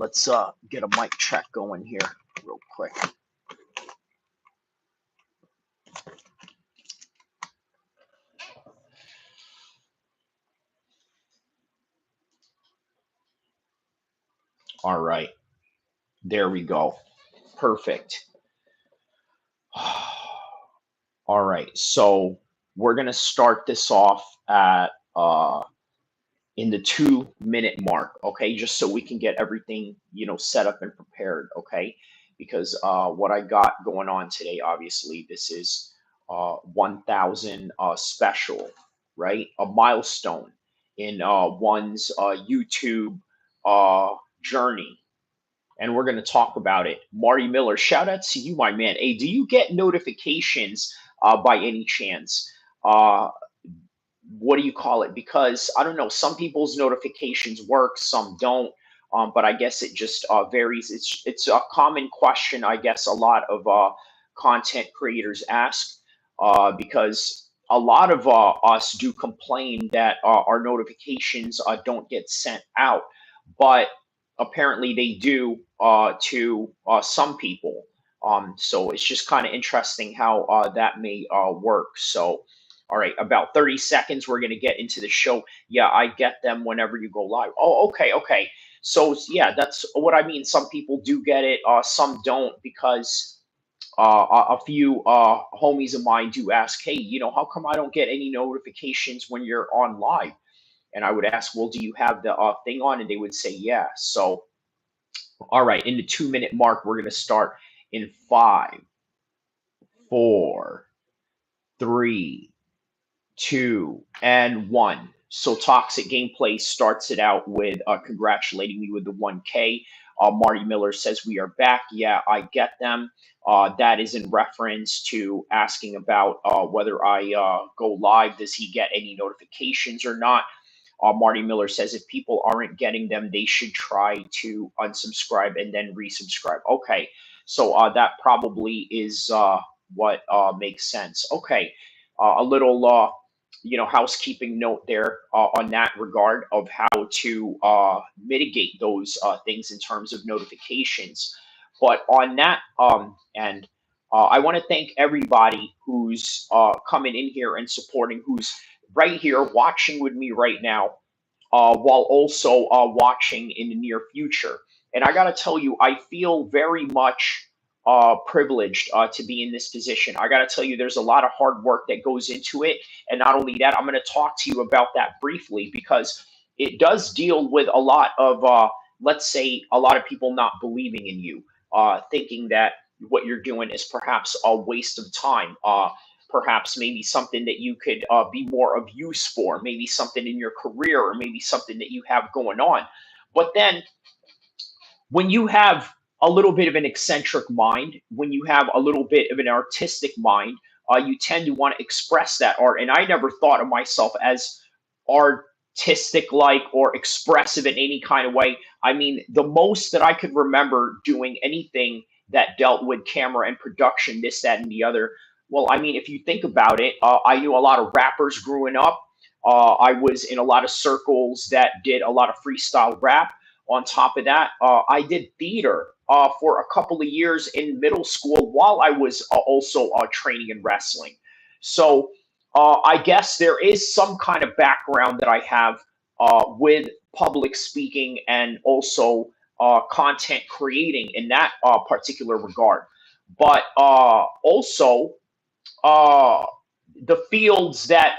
Let's get a mic check going here real quick. All right, there we go. Perfect. All right, so we're gonna start this off at in the 2 minute mark, okay? Just so we can get everything, set up and prepared, okay? Because what I got going on today, obviously, this is 1000 special, right? A milestone in one's YouTube journey. And we're going to talk about it. Marty Miller, shout out to you, my man. Hey, do you get notifications by any chance? What do you call it? Because I don't know, some people's notifications work, some don't. But I guess it just varies. It's a common question, I guess, a lot of content creators ask because a lot of us do complain that our notifications don't get sent out, but apparently they do to some people. So it's just kind of interesting how that may work. So all right, about 30 seconds, we're going to get into the show. Yeah, I get them whenever you go live. Oh, okay, okay. So, yeah, that's what I mean. Some people do get it, some don't, because a few homies of mine do ask, hey, how come I don't get any notifications when you're on live? And I would ask, well, do you have the thing on? And they would say, yeah. So, all right, in the 2 minute mark, we're going to start in 5, 4, 3, 2, and 1. So Toxic Gameplay starts it out with congratulating me with the 1K. Marty Miller says we are back. Yeah, I get them. That is in reference to asking about whether I go live. Does he get any notifications or not? Marty Miller says if people aren't getting them, they should try to unsubscribe and then resubscribe. Okay, so that probably is what makes sense. Okay, a little housekeeping note there on that regard of how to mitigate those things in terms of notifications. But on that end, I want to thank everybody who's coming in here and supporting, who's right here watching with me right now, while also watching in the near future. And I got to tell you, I feel very much privileged to be in this position. I got to tell you, there's a lot of hard work that goes into it. And not only that, I'm going to talk to you about that briefly because it does deal with a lot of, let's say, a lot of people not believing in you, thinking that what you're doing is perhaps a waste of time. Perhaps maybe something that you could be more of use for, maybe something in your career, or maybe something that you have going on. But then when you have a little bit of an eccentric mind, when you have a little bit of an artistic mind, you tend to want to express that art. And I never thought of myself as artistic like or expressive in any kind of way. I mean, the most that I could remember doing anything that dealt with camera and production, this, that, and the other. Well, I mean, if you think about it, I knew a lot of rappers growing up. I was in a lot of circles that did a lot of freestyle rap. On top of that, I did theater for a couple of years in middle school while I was also training in wrestling. So I guess there is some kind of background that I have with public speaking and also content creating in that particular regard. But also, uh, the fields that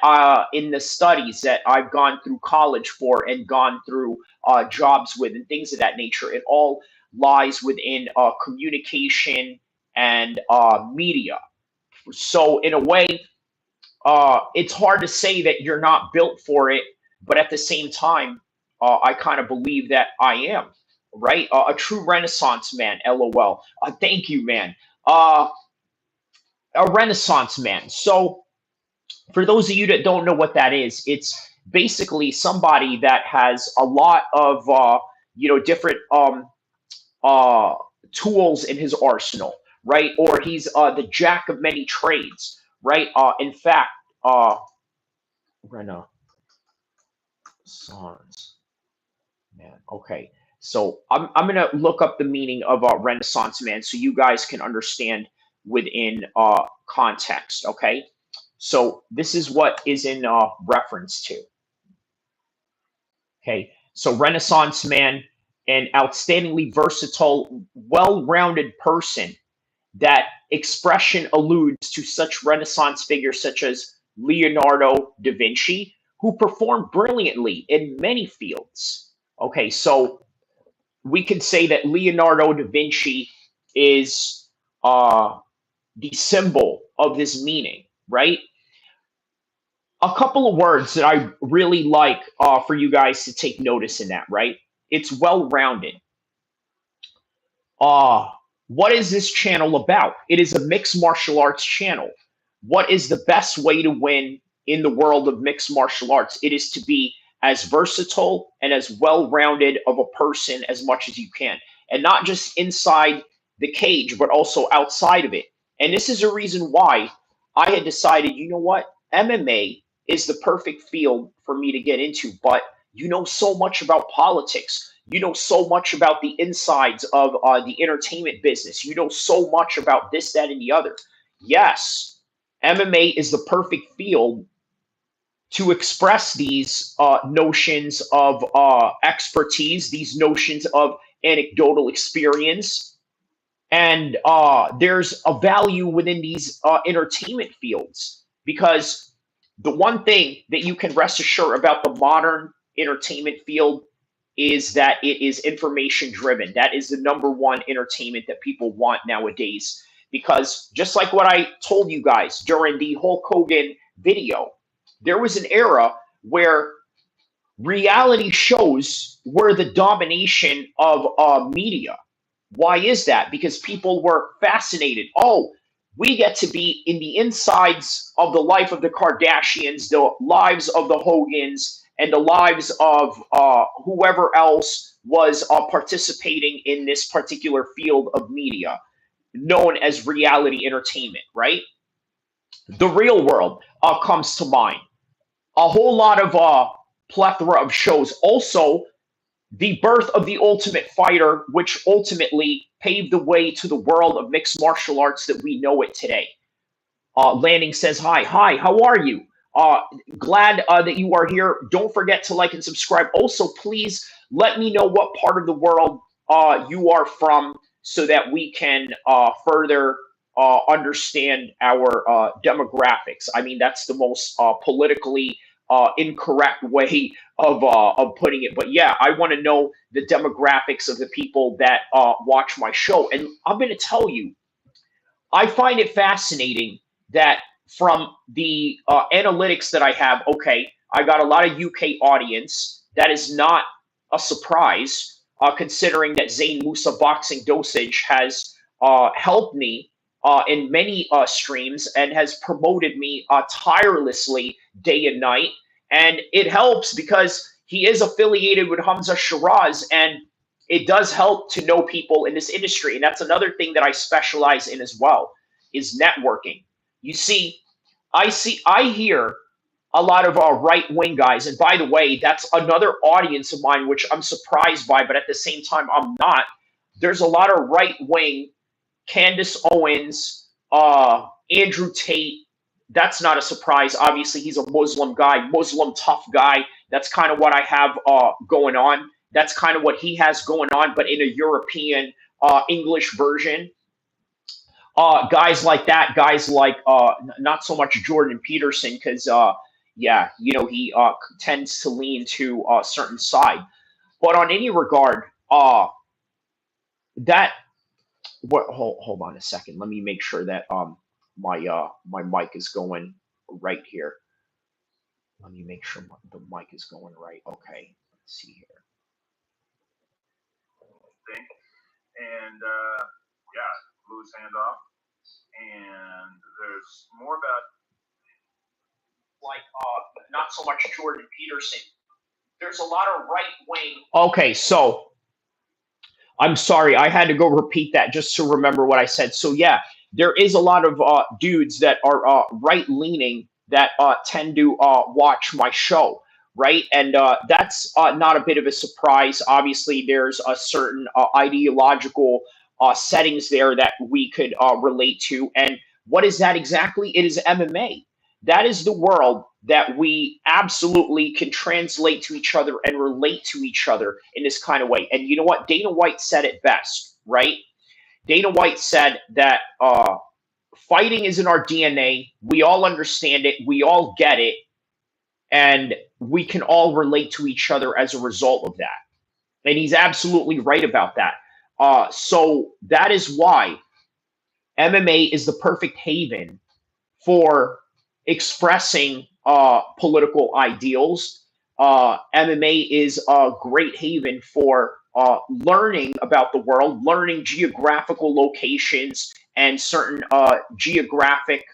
in the studies that I've gone through college for and gone through jobs with and things of that nature, it all lies within communication and media. So in a way, it's hard to say that you're not built for it, but at the same time, I kind of believe that I am, right? A true Renaissance man, LOL. Thank you, man. Uh, a Renaissance man. So for those of you that don't know what that is, it's basically somebody that has a lot of different uh, tools in his arsenal, right? Or he's the jack of many trades, right? In fact, Renaissance man. Okay, So I'm gonna look up the meaning of Renaissance man so you guys can understand within context. Okay, so this is what is in reference to. Okay, so Renaissance man, an outstandingly versatile, well-rounded person. That expression alludes to such Renaissance figures such as Leonardo da Vinci, who performed brilliantly in many fields. Okay, so we could say that Leonardo da Vinci is the symbol of this meaning, right? A couple of words that I really like for you guys to take notice in that, right? It's well rounded. Uh, what is this channel about? It is a mixed martial arts channel. What is the best way to win in the world of mixed martial arts? It is to be as versatile and as well rounded of a person as much as you can. And not just inside the cage, but also outside of it. And this is a reason why I had decided, you know what? MMA is the perfect field for me to get into. But you know so much about politics. You know so much about the insides of the entertainment business. You know so much about this, that, and the other. Yes, MMA is the perfect field to express these notions of expertise, these notions of anecdotal experience. And there's a value within these entertainment fields because the one thing that you can rest assured about the modern entertainment field is that it is information driven. That is the number one entertainment that people want nowadays. Because just like what I told you guys during the Hulk Hogan video, there was an era where reality shows were the domination of media. Why is that? Because people were fascinated. Oh, we get to be in the insides of the life of the Kardashians, the lives of the Hogans, and the lives of whoever else was participating in this particular field of media known as reality entertainment, right? The real world comes to mind. A whole lot of plethora of shows. Also, the birth of the Ultimate Fighter, which ultimately paved the way to the world of mixed martial arts that we know it today. Landing says hi. Hi, how are you? Glad that you are here. Don't forget to like and subscribe. Also, please let me know what part of the world you are from so that we can further understand our demographics. I mean, that's the most politically incorrect way of putting it. But yeah, I want to know the demographics of the people that watch my show. And I'm going to tell you, I find it fascinating that from the analytics that I have, okay, I got a lot of UK audience. That is not a surprise, considering that Zain Musa Boxing Dosage has helped me in many streams and has promoted me tirelessly day and night. And it helps because he is affiliated with Hamza Shiraz, and it does help to know people in this industry. And that's another thing that I specialize in as well, is networking. You see, I hear a lot of right wing guys, and by the way, that's another audience of mine which I'm surprised by, but at the same time I'm not. There's a lot of right wing, Candace Owens, Andrew Tate. That's not a surprise. Obviously, he's a Muslim guy, Muslim tough guy. That's kind of what I have going on. That's kind of what he has going on, but in a European English version. Guys like that, guys like not so much Jordan Peterson, because yeah, you know, he tends to lean to a certain side. But on any regard, that what? Hold on a second. Let me make sure that my mic is going right here. Let me make sure the mic is going right. Okay, let's see here. And yeah, lose handoff. And there's more about like not so much Jordan Peterson. There's a lot of right wing. Okay, so I'm sorry, I had to go repeat that just to remember what I said. So yeah, there is a lot of dudes that are right leaning that tend to watch my show. right? And that's not a bit of a surprise. Obviously, there's a certain ideological settings there that we could relate to. And what is that exactly? It is MMA. That is the world that we absolutely can translate to each other and relate to each other in this kind of way. And you know what? Dana White said it best, right? Dana White said that fighting is in our DNA. We all understand it. We all get it. And we can all relate to each other as a result of that. And he's absolutely right about that. So that is why MMA is the perfect haven for expressing political ideals. MMA is a great haven for learning about the world, learning geographical locations and certain geographic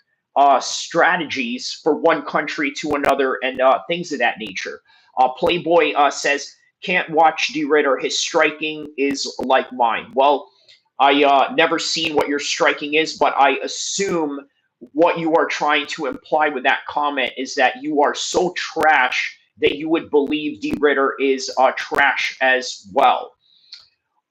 strategies for one country to another and things of that nature. Playboy says, can't watch D Ritter. His striking is like mine. Well, I never seen what your striking is, but I assume what you are trying to imply with that comment is that you are so trash that you would believe D Ritter is trash as well.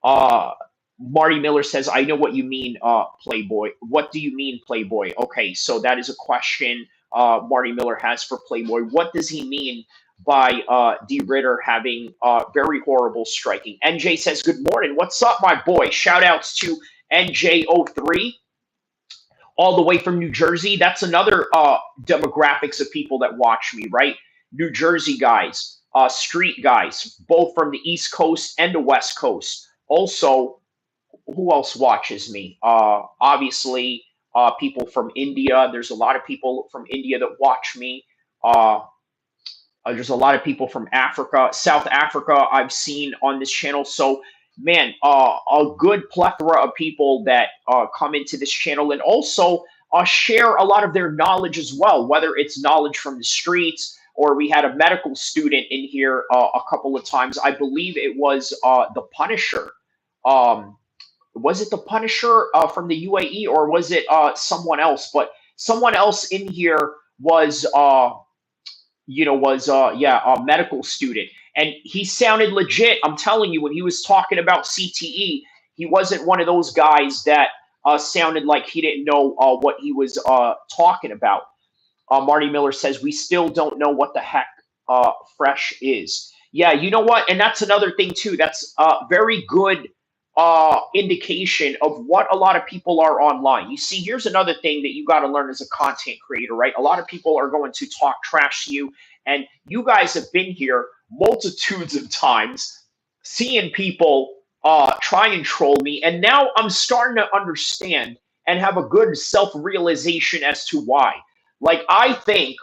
Uh, Marty Miller says, I know what you mean, Playboy. What do you mean, Playboy? Okay, so that is a question Marty Miller has for Playboy. What does he mean by D Ritter having very horrible striking? NJ says, good morning. What's up, my boy? Shout outs to NJ03 all the way from New Jersey. That's another demographics of people that watch me, right? New Jersey guys, street guys, both from the East Coast and the West Coast. Also, who else watches me? Obviously, people from India. There's a lot of people from India that watch me. Uh, there's a lot of people from Africa, South Africa, I've seen on this channel. So, man, a good plethora of people that come into this channel and also share a lot of their knowledge as well, whether it's knowledge from the streets or we had a medical student in here a couple of times. I believe it was the Punisher. Um, was it the Punisher from the UAE or was it someone else? But someone else in here was yeah, a medical student, and he sounded legit. I'm telling you, when he was talking about CTE, he wasn't one of those guys that sounded like he didn't know what he was talking about. Marty Miller says we still don't know what the heck fresh is. Yeah, you know what, and that's another thing too. That's very good indication of what a lot of people are online. You see, here's another thing that you got to learn as a content creator, right? A lot of people are going to talk trash to you, and you guys have been here multitudes of times seeing people try and troll me, and now I'm starting to understand and have a good self-realization as to why. Like, I think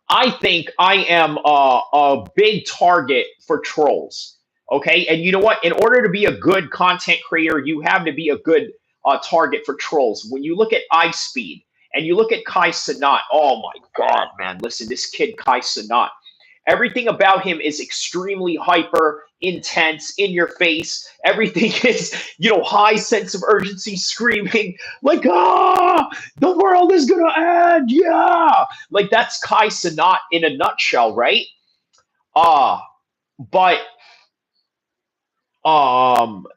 I am a big target for trolls. Okay, and you know what? In order to be a good content creator, you have to be a good target for trolls. When you look at iSpeed and you look at Kai Sanat, oh my God, man! Listen, this kid Kai Sanat. Everything about him is extremely hyper, intense, in your face. Everything is, high sense of urgency, screaming like, the world is gonna end, yeah. Like that's Kai Sanat in a nutshell, right? Uh, but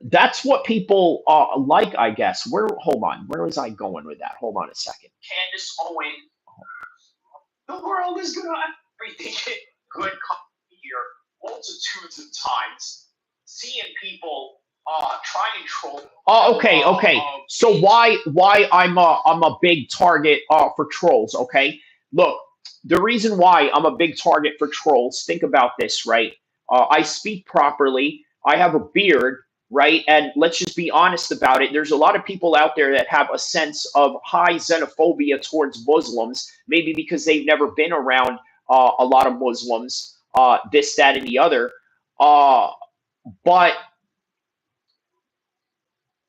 that's what people like, I guess. Hold on, where was I going with that? Hold on a second. Candace Owen, the world is gonna end. Everything good here multitudes of times, seeing people try and troll. Oh, okay. So why I'm a big target for trolls? Okay, look, the reason why I'm a big target for trolls. Think about this, right? I speak properly. I have a beard, right? And let's just be honest about it. There's a lot of people out there that have a sense of high xenophobia towards Muslims, maybe because they've never been around a lot of Muslims, this, that, and the other. Uh, but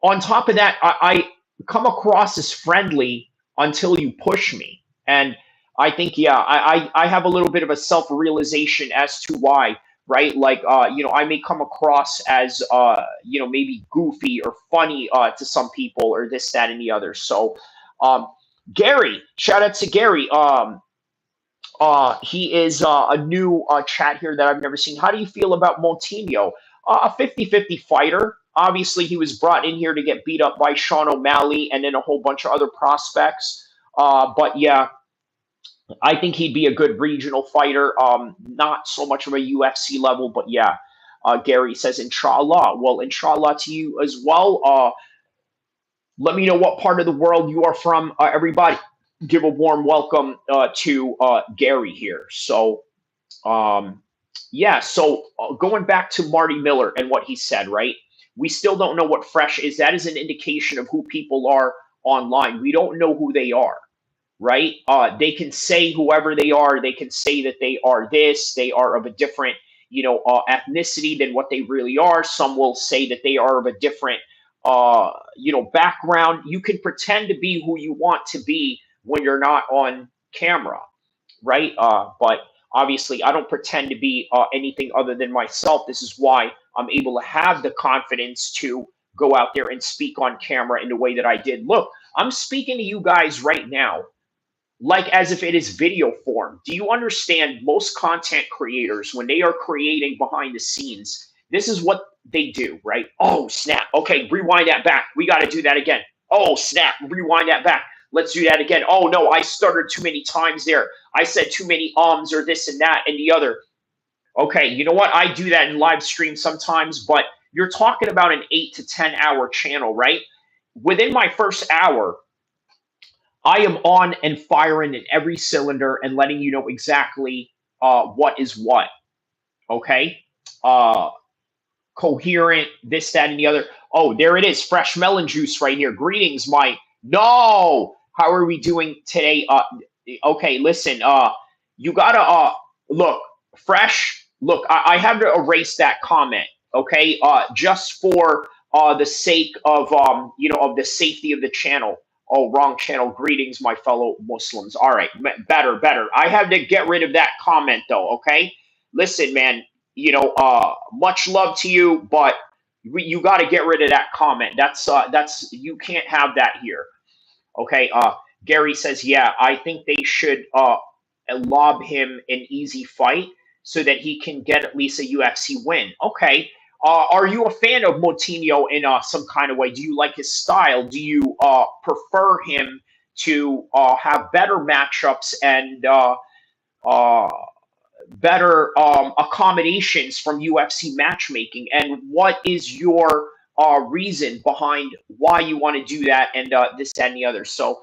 on top of that, I come across as friendly until you push me. And I think, yeah, I have a little bit of a self realization as to why, right? Like, I may come across as, maybe goofy or funny to some people or this, that, and the other. So, Gary, shout out to Gary. He is a new chat here that I've never seen. How do you feel about Montinho? A 50-50 fighter. Obviously, he was brought in here to get beat up by Sean O'Malley and then a whole bunch of other prospects. But yeah, I think he'd be a good regional fighter. Not so much of a UFC level, but yeah. Gary says, inshallah. Well, inshallah to you as well. Let me know what part of the world you are from. Everybody, give a warm welcome to Gary here. So, um, yeah, so going back to Marty Miller and what he said, right? We still don't know what fresh is. That is an indication of who people are online. We don't know who they are, right? They can say whoever they are. They can say that they are this. They are of a different, ethnicity than what they really are. Some will say that they are of a different, background. You can pretend to be who you want to be when you're not on camera, right? But obviously, I don't pretend to be anything other than myself. This is why I'm able to have the confidence to go out there and speak on camera in the way that I did. Look, I'm speaking to you guys right now like as if it is video form. Do you understand most content creators, when they are creating behind the scenes, this is what they do, right? Oh, snap. Okay, rewind that back. We got to do that again. Oh, snap. Rewind that back. Let's do that again. Oh, no, I stuttered too many times there. I said too many ums or this and that and the other. Okay, you know what? I do that in live stream sometimes, but you're talking about an 8 to 10 hour channel, right? Within my first hour, I am on and firing in every cylinder and letting you know exactly what is what. Okay, uh, coherent, this, that, and the other. Oh, there it is, fresh melon juice right here. Greetings, Mike. No, how are we doing today? Okay, listen. You gotta look fresh. Look, I have to erase that comment. Okay, just for the sake of of the safety of the channel. Oh, wrong channel. Greetings, my fellow Muslims. All right, better, better. I have to get rid of that comment though. Okay, listen, man. Much love to you, but you got to get rid of that comment. That's you can't have that here. Okay. Gary says, yeah, I think they should lob him an easy fight so that he can get at least a UFC win. Okay. Are you a fan of Moutinho in some kind of way? Do you like his style? Do you prefer him to have better matchups and uh, better accommodations from UFC matchmaking? And what is your reason behind why you want to do that and this, that, and the other? So,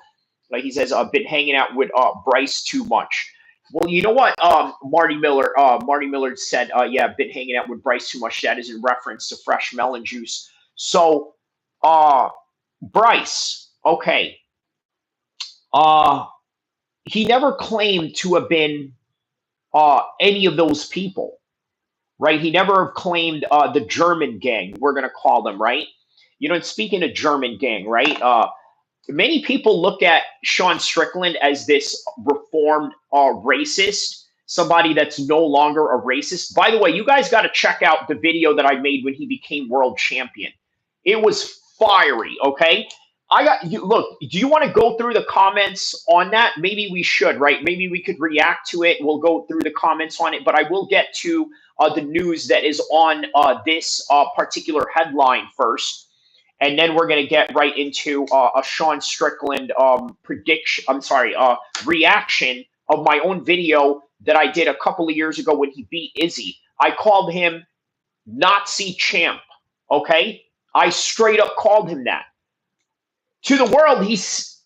like he says, I've been hanging out with Bryce too much. Well, you know what, Marty Miller. Marty Miller said, "Yeah, I've been hanging out with Bryce too much." That is in reference to fresh melon juice. So, uh, Bryce, okay, uh, he never claimed to have been any of those people, right? He never claimed the German gang. We're gonna call them, right? And speaking of German gang, right? Many people look at Sean Strickland as this reformed racist, somebody that's no longer a racist. By the way, you guys got to check out the video that I made when he became world champion. It was fiery, okay? I got you. Look, do you want to go through the comments on that? Maybe we should, right? Maybe we could react to it. We'll go through the comments on it, but I will get to the news that is on this particular headline first. And then we're going to get right into a Sean Strickland prediction. I'm sorry, reaction of my own video that I did a couple of years ago when he beat Izzy. I called him Nazi champ. Okay, I straight up called him that. To the world, he's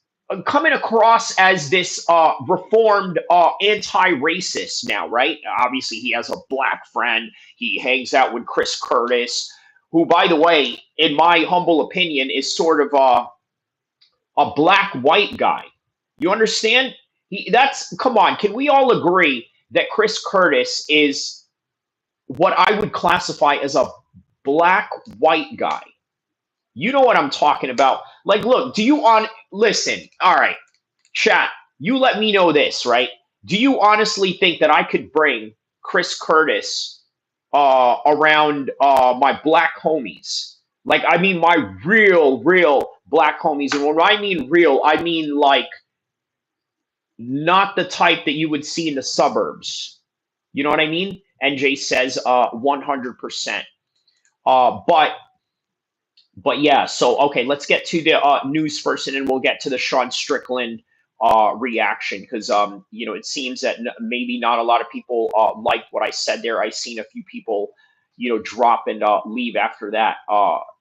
coming across as this reformed anti-racist now, right? Obviously, he has a black friend. He hangs out with Chris Curtis, who, by the way, in my humble opinion, is sort of a black white guy. You understand? Come on. Can we all agree that Chris Curtis is what I would classify as a black white guy? You know what I'm talking about. Like, look, listen, all right, chat, you let me know this, right? Do you honestly think that I could bring Chris Curtis around my black homies? Like, I mean, my real black homies. And when I mean real, I mean not the type that you would see in the suburbs. You know what I mean? NJ says 100%. But yeah, so okay, let's get to the news first, and then we'll get to the Sean Strickland reaction, because it seems that maybe not a lot of people liked what I said there. I've seen a few people drop and leave after that.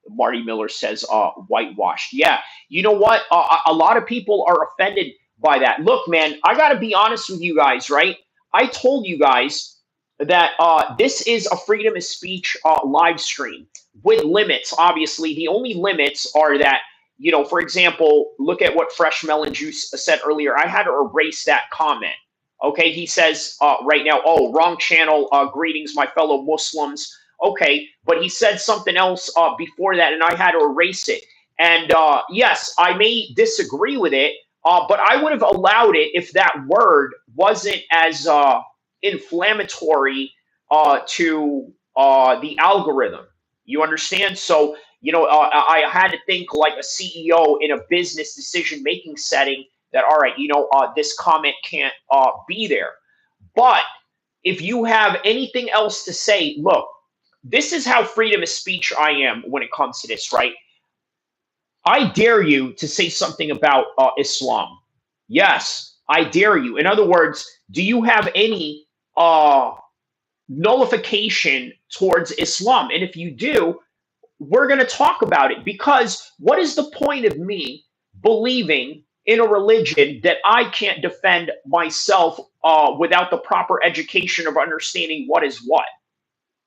Marty Miller says whitewashed. Yeah, you know what? A lot of people are offended by that. Look, man, I got to be honest with you guys, right? I told you guys that this is a freedom of speech live stream with limits. Obviously, the only limits are that, for example, look at what Fresh Melon Juice said earlier. I had to erase that comment. Okay, he says right now, oh, wrong channel, greetings, my fellow Muslims. Okay, but he said something else before that, and I had to erase it. And yes, I may disagree with it, but I would have allowed it if that word wasn't as inflammatory to the algorithm. You understand? So, I had to think like a CEO in a business decision-making setting that, all right, this comment can't be there. But if you have anything else to say, look, this is how freedom of speech I am when it comes to this, right? I dare you to say something about Islam. Yes, I dare you. In other words, do you have any nullification towards Islam? And if you do, we're going to talk about it, because what is the point of me believing in a religion that I can't defend myself without the proper education of understanding what is what?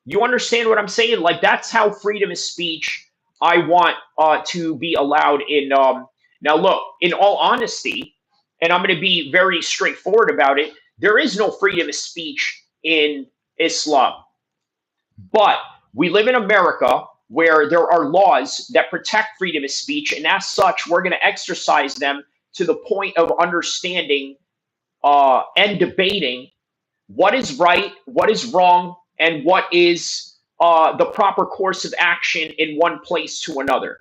You understand what I'm saying? Like, that's how freedom of speech I want to be allowed in. Now, look, in all honesty, and I'm going to be very straightforward about it, there is no freedom of speech in Islam. But we live in America where there are laws that protect freedom of speech, and as such, we're going to exercise them to the point of understanding and debating what is right, what is wrong, and what is the proper course of action in one place to another.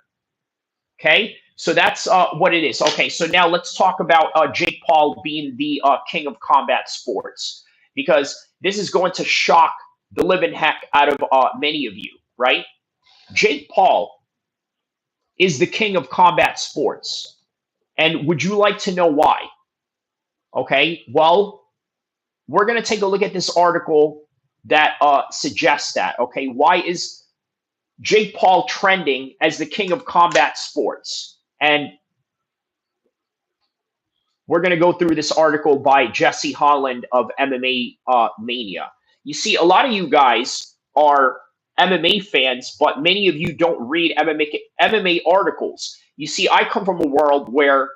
Okay, so that's what it is. Okay, so now let's talk about Jake Paul being the king of combat sports, because this is going to shock the living heck out of many of you, right? Jake Paul is the king of combat sports. And would you like to know why? Okay, well, we're going to take a look at this article that suggests that. Okay, why is Jake Paul trending as the king of combat sports? And we're going to go through this article by Jesse Holland of MMA Mania. You see, a lot of you guys are MMA fans, but many of you don't read MMA articles. You see, I come from a world where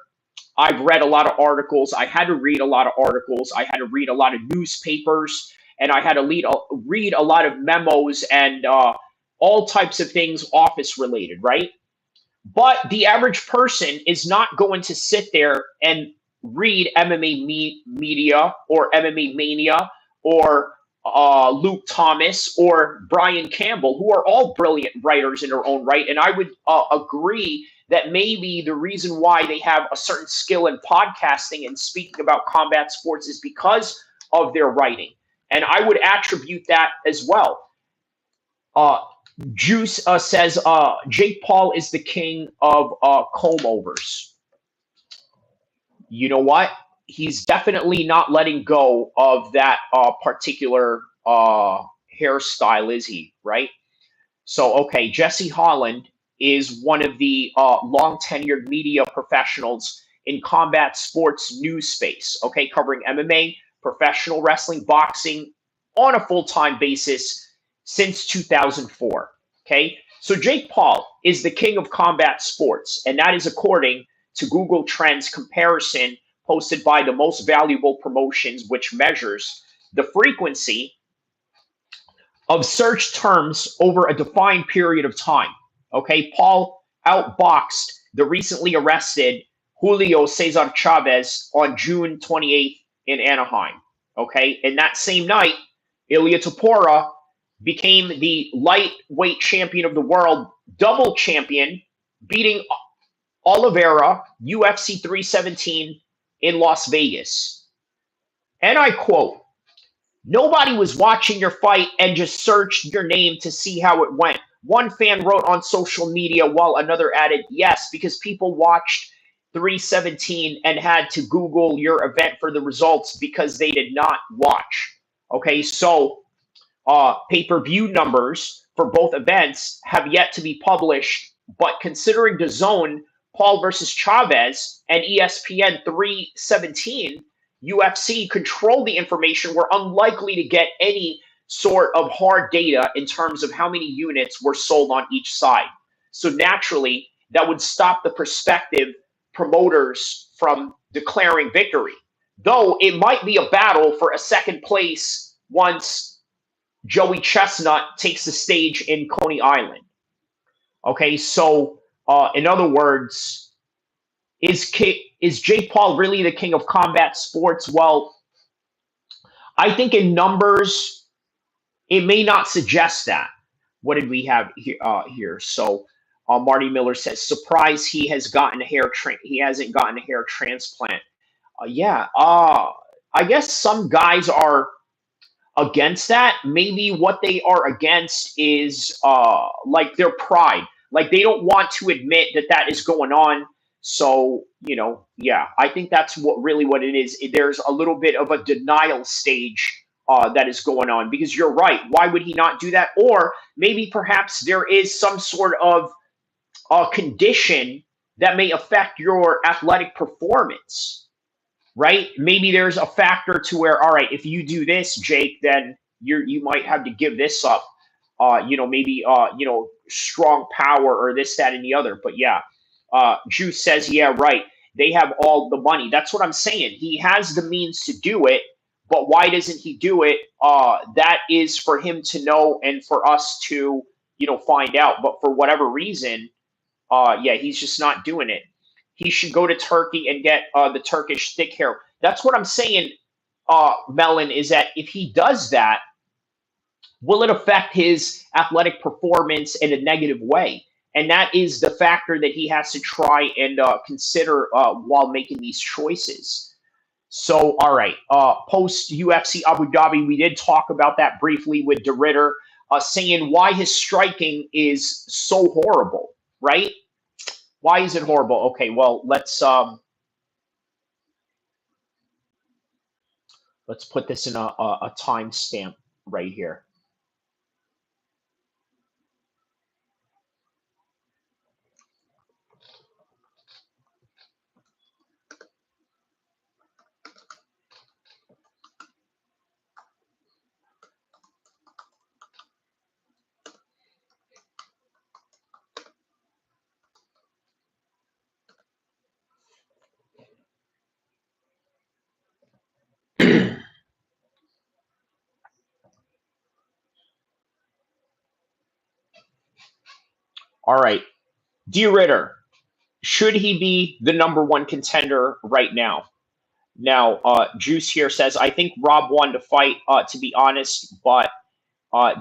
I've read a lot of articles. I had to read a lot of articles. I had to read a lot of newspapers, and I had to read a lot of memos and all types of things office related, right? But the average person is not going to sit there and read MMA Media or MMA Mania or Luke Thomas or Brian Campbell, who are all brilliant writers in their own right. And I would agree that maybe the reason why they have a certain skill in podcasting and speaking about combat sports is because of their writing. And I would attribute that as well. Juice says Jake Paul is the king of comb-overs. You know what? He's definitely not letting go of that particular hairstyle, is he? Right? So, okay, Jesse Holland is one of the long-tenured media professionals in combat sports news space, okay, covering MMA, professional wrestling, boxing on a full-time basis since 2004, okay? So Jake Paul is the king of combat sports, and that is according to Google Trends comparison posted by the Most Valuable Promotions, which measures the frequency of search terms over a defined period of time. Okay, Paul outboxed the recently arrested Julio Cesar Chavez on June 28th in Anaheim. Okay, and that same night, Ilia Topuria became the lightweight champion of the world, double champion, beating Oliveira, UFC 317 in Las Vegas. And I quote, "Nobody was watching your fight and just searched your name to see how it went." One fan wrote on social media while another added, "Yes, because people watched 317 and had to Google your event for the results because they did not watch." Okay, so pay-per-view numbers for both events have yet to be published, but considering the zone, Paul versus Chavez, and ESPN 317, UFC control the information, we're unlikely to get any sort of hard data in terms of how many units were sold on each side. So naturally, that would stop the prospective promoters from declaring victory. Though it might be a battle for a second place once Joey Chestnut takes the stage in Coney Island. Okay, so in other words, is Jake Paul really the king of combat sports? Well, I think in numbers, it may not suggest that. What did we have here? So Marty Miller says, "Surprise, he hasn't gotten a hair transplant." Yeah, I guess some guys are against that. Maybe what they are against is like their pride. Like they don't want to admit that that is going on. So, yeah, I think that's what it is. There's a little bit of a denial stage that is going on because you're right. Why would he not do that? Or maybe perhaps there is some sort of condition that may affect your athletic performance, right? Maybe there's a factor to where, all right, if you do this, Jake, then you might have to give this up. Maybe strong power or this, that, and the other. But yeah, Juice says, yeah, right. They have all the money. That's what I'm saying. He has the means to do it, but why doesn't he do it? That is for him to know and for us to, find out. But for whatever reason, yeah, he's just not doing it. He should go to Turkey and get the Turkish thick hair. That's what I'm saying, Melon, is that if he does that, will it affect his athletic performance in a negative way? And that is the factor that he has to try and consider while making these choices. So, all right, post UFC Abu Dhabi, we did talk about that briefly with De Ritter, saying why his striking is so horrible, right? Why is it horrible? Okay, well, let's put this in a timestamp right here. All right, D. Ritter, should he be the number one contender right now? Now, Juice here says, I think Rob won the fight, to be honest, but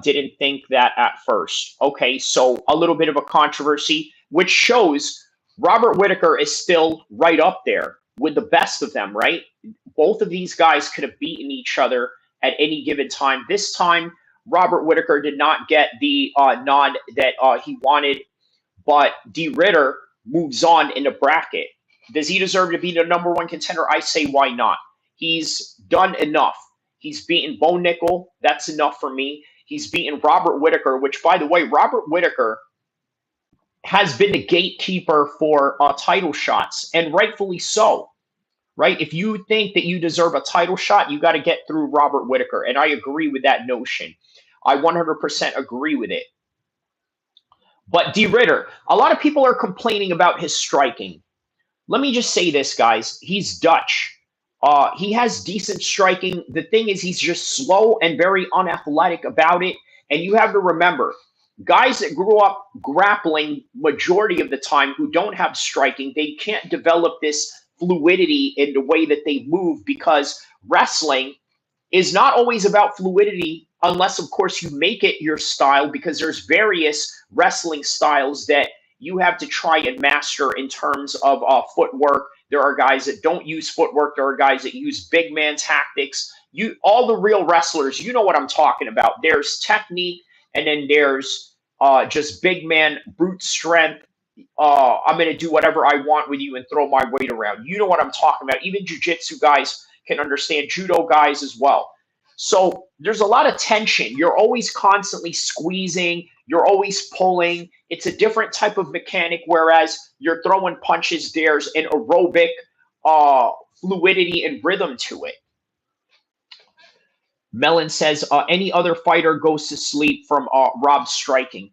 didn't think that at first. Okay, so a little bit of a controversy, which shows Robert Whitaker is still right up there with the best of them, right? Both of these guys could have beaten each other at any given time. This time, Robert Whitaker did not get the nod that he wanted, but D. Ritter moves on in the bracket. Does he deserve to be the number one contender? I say, why not? He's done enough. He's beaten Bo Nickel. That's enough for me. He's beaten Robert Whitaker, which, by the way, Robert Whitaker has been the gatekeeper for title shots, and rightfully so, right? If you think that you deserve a title shot, you got to get through Robert Whitaker, and I agree with that notion. I 100% agree with it. But D. Ritter, a lot of people are complaining about his striking. Let me just say this, guys. He's Dutch. He has decent striking. The thing is, he's just slow and very unathletic about it. And you have to remember, guys that grew up grappling majority of the time who don't have striking, they can't develop this fluidity in the way that they move because wrestling is not always about fluidity unless, of course, you make it your style because there's various wrestling styles that you have to try and master in terms of footwork. There are guys that don't use footwork. There are guys that use big man tactics. All the real wrestlers, you know what I'm talking about. There's technique, and then there's just big man brute strength. I'm going to do whatever I want with you and throw my weight around. You know what I'm talking about. Even jiu-jitsu guys can understand, judo guys as well. So there's a lot of tension. You're always constantly squeezing. You're always pulling. It's a different type of mechanic, whereas you're throwing punches. There's an aerobic fluidity and rhythm to it. Mellon says, any other fighter goes to sleep from Rob striking.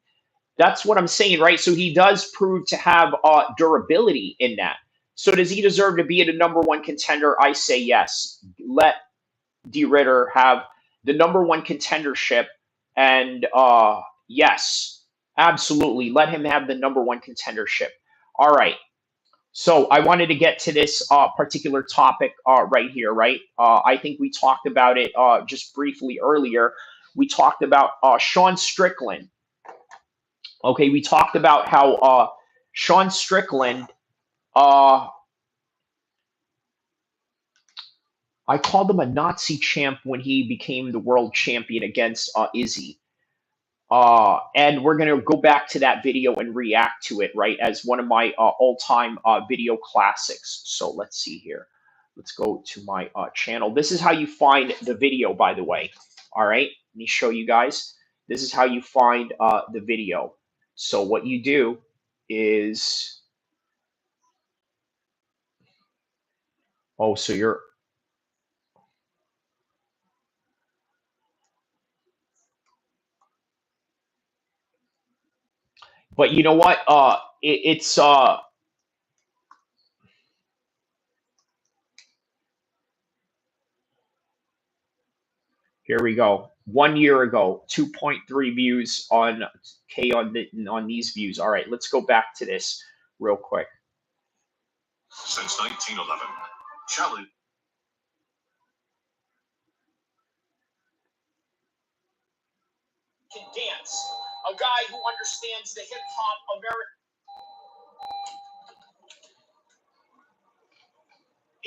That's what I'm saying, right? So he does prove to have durability in that. So does he deserve to be at a #1 contender? I say yes. Let D. Ritter have the #1 contendership, and yes, absolutely, let him have the #1 contendership. All right. So I wanted to get to this particular topic right here, right? I think we talked about it just briefly earlier. We talked about Sean Strickland. Okay, we talked about how Sean Strickland, I called him a Nazi champ when he became the world champion against Izzy. And we're going to go back to that video and react to it, right, as one of my all-time video classics. So let's see here. Let's go to my channel. This is how you find the video, by the way. All right, let me show you guys. This is how you find the video. So what you do is, oh, so you're, but you know what? It's here we go. 1 year ago, 2.3 views on K on these views. All right, let's go back to this real quick. Since 1911, challenge. Can dance. A guy who understands the hip hop American.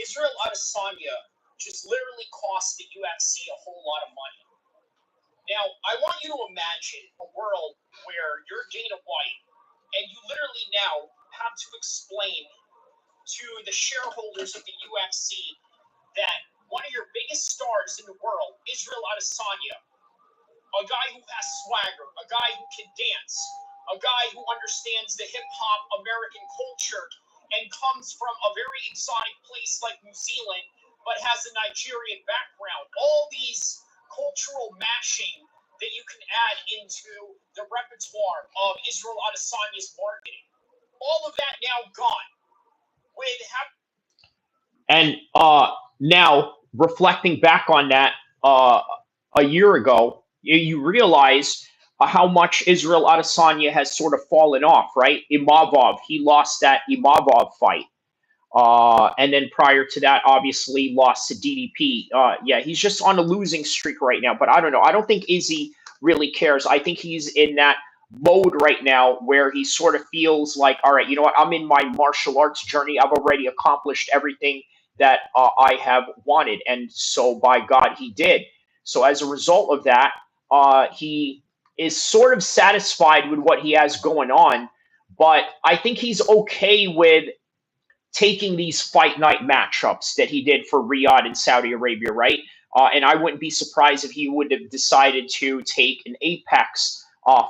Israel Adesanya just literally cost the UFC a whole lot of money. Now, I want you to imagine a world where you're Dana White and you literally now have to explain to the shareholders of the UFC that one of your biggest stars in the world, Israel Adesanya, a guy who has swagger, a guy who can dance, a guy who understands the hip-hop American culture and comes from a very exotic place like New Zealand, but has a Nigerian background. All these cultural mashing that you can add into the repertoire of Israel Adesanya's marketing. All of that now gone. And now, reflecting back on that a year ago, you realize how much Israel Adesanya has sort of fallen off, right? Imavov, he lost that Imavov fight. And then prior to that, obviously lost to DDP. Yeah, he's just on a losing streak right now. But I don't know. I don't think Izzy really cares. I think he's in that mode right now where he sort of feels like, all right, you know what? I'm in my martial arts journey. I've already accomplished everything that I have wanted. And so by God, he did. So as a result of that, he is sort of satisfied with what he has going on. But I think he's okay with taking these fight night matchups that he did for Riyadh in Saudi Arabia, right? And I wouldn't be surprised if he would have decided to take an Apex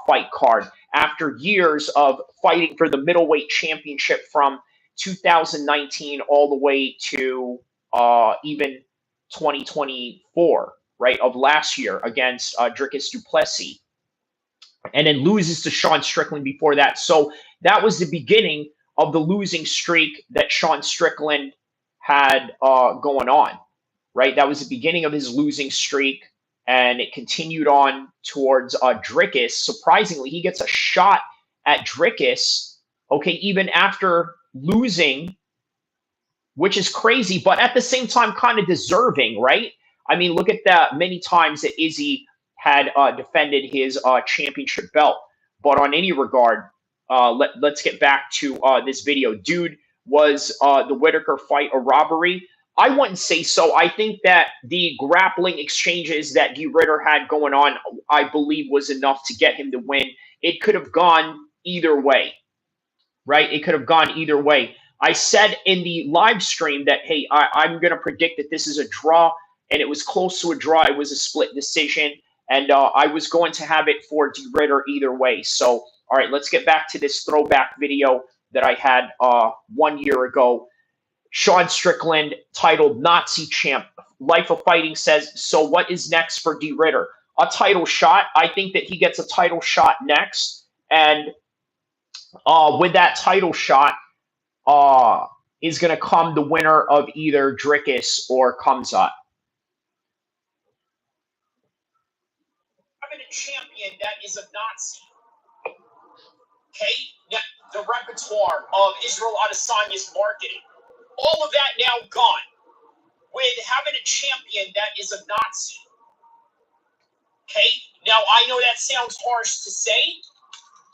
fight card after years of fighting for the Middleweight Championship from 2019 all the way to even 2024, right, of last year against Dricus du Plessis, and then loses to Sean Strickland before that. So that was the beginning of the losing streak that Sean Strickland had going on, right? That was the beginning of his losing streak, and it continued on towards Dricus. Surprisingly, he gets a shot at Dricus, okay, even after losing, which is crazy, but at the same time kind of deserving, right? I mean, look at the many times that Izzy had defended his championship belt. But on any regard, let's get back to this video. Dude, was the Whitaker fight a robbery? I wouldn't say so. I think that the grappling exchanges that G. Ritter had going on, I believe, was enough to get him to win. It could have gone either way, right? It could have gone either way. I said in the live stream that, hey, I'm going to predict that this is a draw, and it was close to a draw. It was a split decision, and I was going to have it for D. Ritter either way. So, all right, let's get back to this throwback video that I had 1 year ago. Sean Strickland, titled Nazi Champ. Life of Fighting says, so what is next for D. Ritter? A title shot. I think that he gets a title shot next, and with that title shot, is going to come the winner of either Dricus or Khamzat. Having a champion that is a Nazi. Okay? Now, the repertoire of Israel Adesanya's marketing. All of that now gone. With having a champion that is a Nazi. Okay? Now, I know that sounds harsh to say.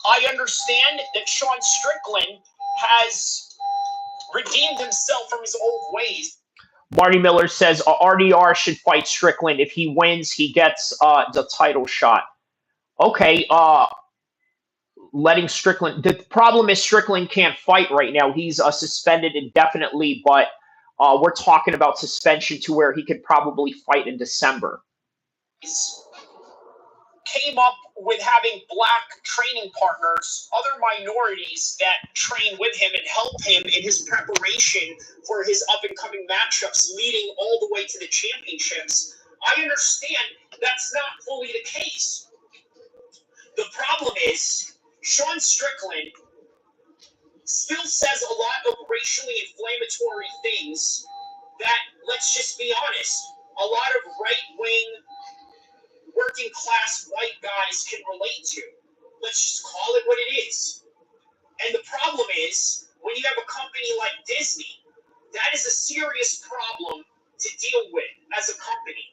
I understand that Sean Strickland has redeemed himself from his old ways. Marty Miller says RDR should fight Strickland. If he wins, he gets the title shot. Okay, letting Strickland... The problem is Strickland can't fight right now. He's suspended indefinitely, but we're talking about suspension to where he could probably fight in December. Came up with having black training partners, other minorities that train with him and help him in his preparation for his up-and-coming matchups, leading all the way to the championships. I understand that's not fully the case. The problem is, Sean Strickland still says a lot of racially inflammatory things that, let's just be honest, a lot of right-wing working class white guys can relate to. Let's just call it what it is. And the problem is, when you have a company like Disney, that is a serious problem to deal with as a company.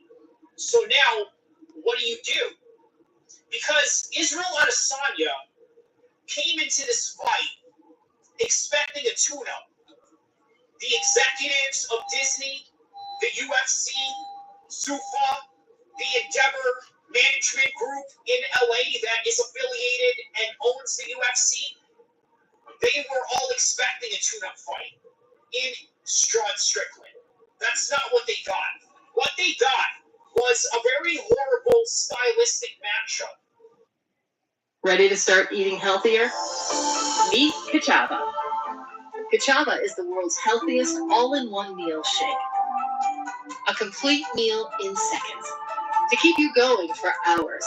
So now, what do? Because Israel Adesanya came into this fight expecting a tune-up. The executives of Disney, the UFC, Zuffa, the Endeavor Management Group in LA that is affiliated and owns the UFC, they were all expecting a tune-up fight in Strickland. That's not what they got. What they got was a very horrible stylistic matchup. Ready to start eating healthier? Meet Kachava. Kachava is the world's healthiest all-in-one meal shake. A complete meal in seconds to keep you going for hours.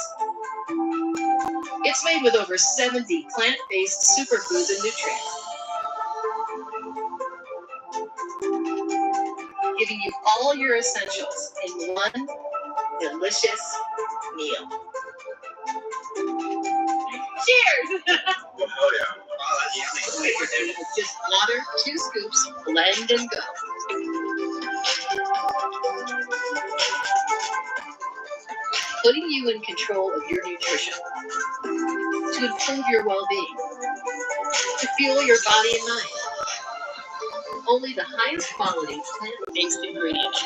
It's made with over 70 plant-based superfoods and nutrients, giving you all your essentials in one delicious meal. Cheers! Oh, yeah. Wow, that's yummy. With just water, 2 scoops, blend and go. Putting you in control of your nutrition to improve your well-being, to fuel your body and mind. Only the highest quality plant-based ingredients.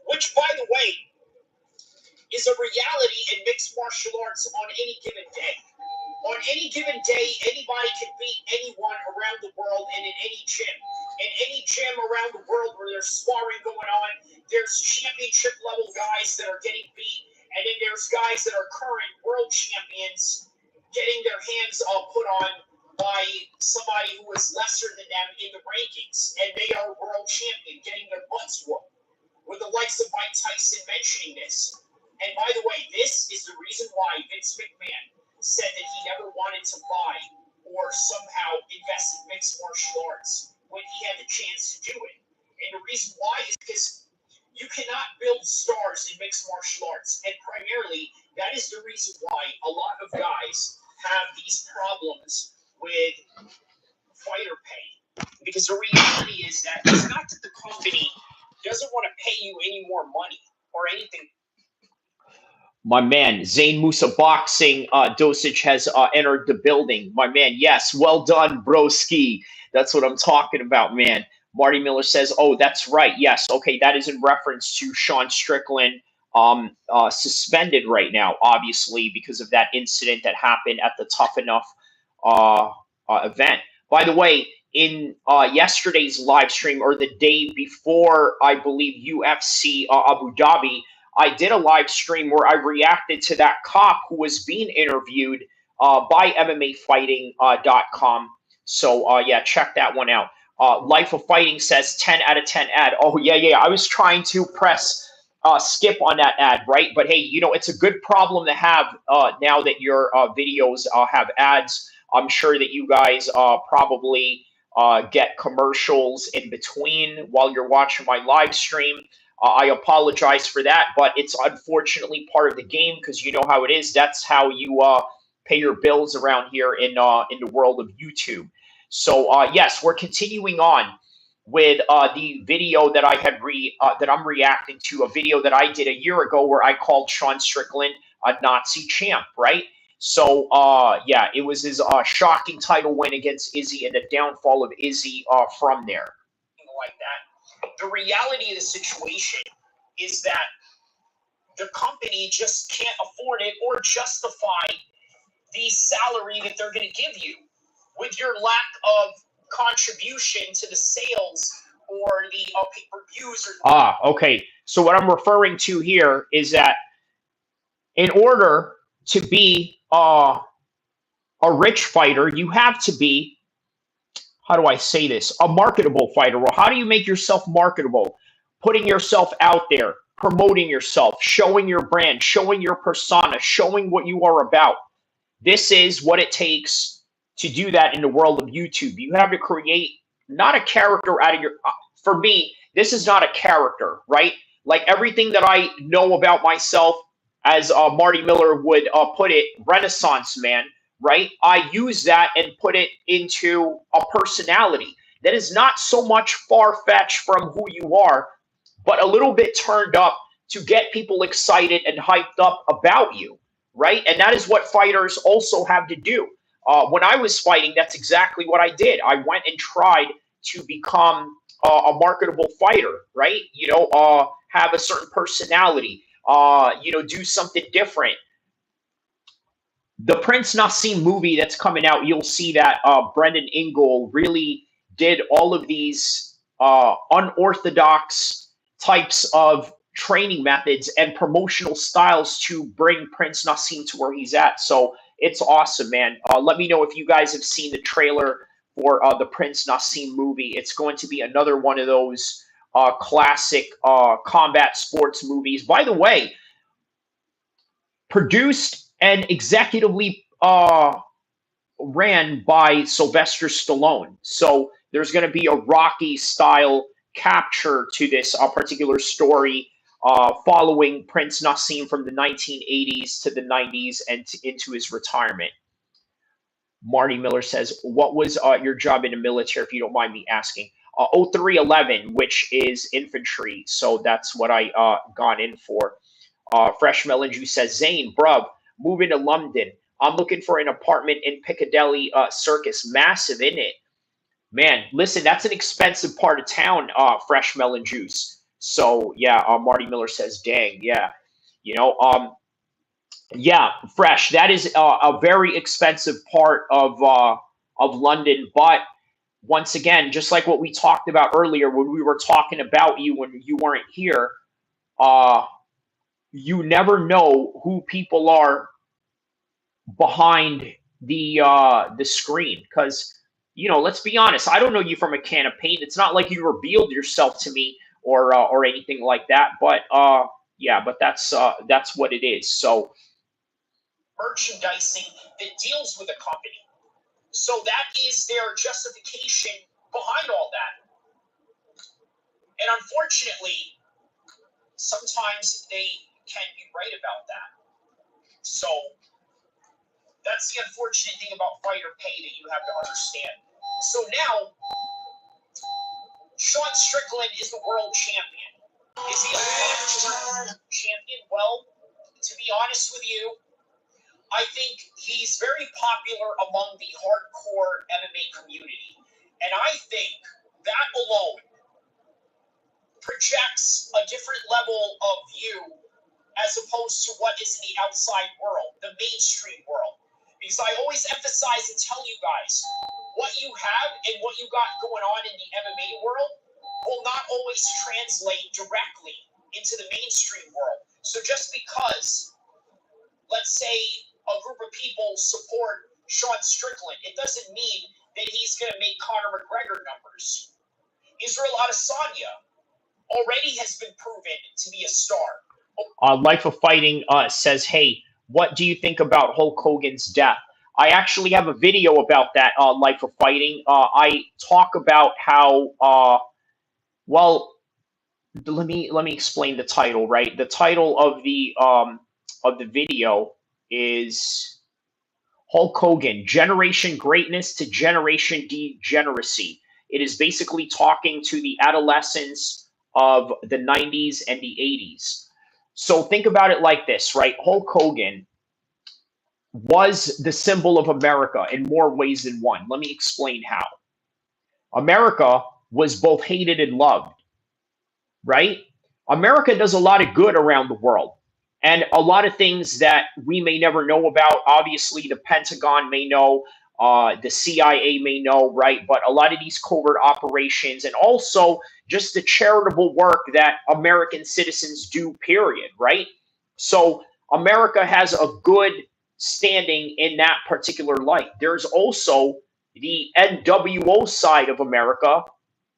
Which, by the way, is a reality in mixed martial arts on any given day. On any given day, anybody can beat anyone around the world and in any gym. In any gym around the world where there's sparring going on, there's championship level guys that are getting beat, and then there's guys that are current world champions getting their hands put on by somebody who is lesser than them in the rankings, and they are world champion, getting their butts whooped. With the likes of Mike Tyson mentioning this. And by the way, this is the reason why Vince McMahon said that he never wanted to buy or somehow invest in mixed martial arts when he had the chance to do it. And the reason why is because you cannot build stars in mixed martial arts. And primarily, that is the reason why a lot of guys have these problems with fighter pay. Because the reality is that it's not that the company doesn't want to pay you any more money or anything. My man, Zain Musa Boxing Dosage has entered the building. My man, yes, well done, broski. That's what I'm talking about, man. Marty Miller says, "Oh, that's right. Yes, okay, that is in reference to Sean Strickland, suspended right now, obviously because of that incident that happened at the Tough Enough event. By the way, in yesterday's live stream or the day before, I believe UFC Abu Dhabi, I did a live stream where I reacted to that cop who was being interviewed by MMAfighting.com. So yeah, check that one out. Life of Fighting says 10 out of 10 ad. Oh yeah. I was trying to press skip on that ad, right? But hey, it's a good problem to have now that your videos have ads. I'm sure that you guys probably get commercials in between while you're watching my live stream. I apologize for that, but it's unfortunately part of the game because you know how it is. That's how you pay your bills around here in the world of YouTube. So yes, we're continuing on with the video that that I'm reacting to, a video that I did a year ago where I called Sean Strickland a Nazi champ, right? So yeah, it was his shocking title win against Izzy and the downfall of Izzy from there. Like that. The reality of the situation is that the company just can't afford it or justify the salary that they're going to give you with your lack of contribution to the sales or the pay-per-views. Okay. So what I'm referring to here is that in order to be a rich fighter, you have to be, how do I say this, a marketable fighter. Well, how do you make yourself marketable? Putting yourself out there, promoting yourself, showing your brand, showing your persona, showing what you are about. This is what it takes to do that in the world of YouTube. You have to create not a character out of your, for me, this is not a character, right? Like everything that I know about myself, as Marty Miller would put it, Renaissance man, right? I use that and put it into a personality that is not so much far-fetched from who you are, but a little bit turned up to get people excited and hyped up about you, right? And that is what fighters also have to do. When I was fighting, that's exactly what I did. I went and tried to become a marketable fighter, right? Have a certain personality, do something different. The Prince Nassim movie that's coming out, you'll see that Brendan Ingle really did all of these unorthodox types of training methods and promotional styles to bring Prince Nassim to where he's at. So it's awesome, man. Let me know if you guys have seen the trailer for the Prince Nassim movie. It's going to be another one of those classic combat sports movies. By the way, produced and executively ran by Sylvester Stallone. So there's going to be a Rocky-style capture to this particular story following Prince Nassim from the 1980s to the 90s and into his retirement. Marty Miller says, what was your job in the military, if you don't mind me asking? 0311, which is infantry. So that's what I got in for. Fresh Melon Juice says, Zane, bruv, moving to London. I'm looking for an apartment in Piccadilly Circus. Massive, isn't it? Man, listen, that's an expensive part of town, Fresh Melon Juice. So, yeah, Marty Miller says, dang, yeah. Yeah, Fresh, that is a very expensive part of London. But once again, just like what we talked about earlier when we were talking about you when you weren't here, you never know who people are behind the screen, because let's be honest, I don't know you from a can of paint. It's not like you revealed yourself to me or anything like that, but yeah, but that's what it is. So merchandising that deals with a company, so that is their justification behind all that. And unfortunately, sometimes they can be right about that. So that's the unfortunate thing about fighter pay that you have to understand. So now, Sean Strickland is the world champion. Is he a champion? Well, to be honest with you, I think he's very popular among the hardcore MMA community. And I think that alone projects a different level of view as opposed to what is in the outside world, the mainstream world. Because I always emphasize and tell you guys, what you have and what you got going on in the MMA world will not always translate directly into the mainstream world. So just because, let's say, a group of people support Sean Strickland, it doesn't mean that he's going to make Conor McGregor numbers. Israel Adesanya already has been proven to be a star. Life of Fighting says, hey, what do you think about Hulk Hogan's death? I actually have a video about that, Life of Fighting. I talk about how, well, let me explain the title, right? The title of the video is Hulk Hogan, Generation Greatness to Generation Degeneracy. It is basically talking to the adolescents of the 90s and the 80s. So think about it like this, right? Hulk Hogan was the symbol of America in more ways than one. Let me explain how. America was both hated and loved, right? America does a lot of good around the world. And a lot of things that we may never know about. Obviously, the Pentagon may know, the CIA may know, right? But a lot of these covert operations and also just the charitable work that American citizens do, period, right? So America has a good standing in that particular light. There's also the NWO side of America,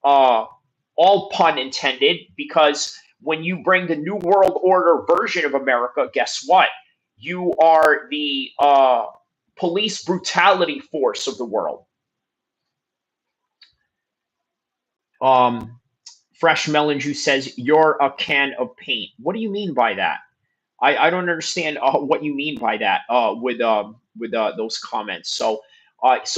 all pun intended, because when you bring the New World Order version of America, guess what? You are the police brutality force of the world. Fresh Melon Juice says, you're a can of paint. What do you mean by that? I don't understand what you mean by that with those comments. So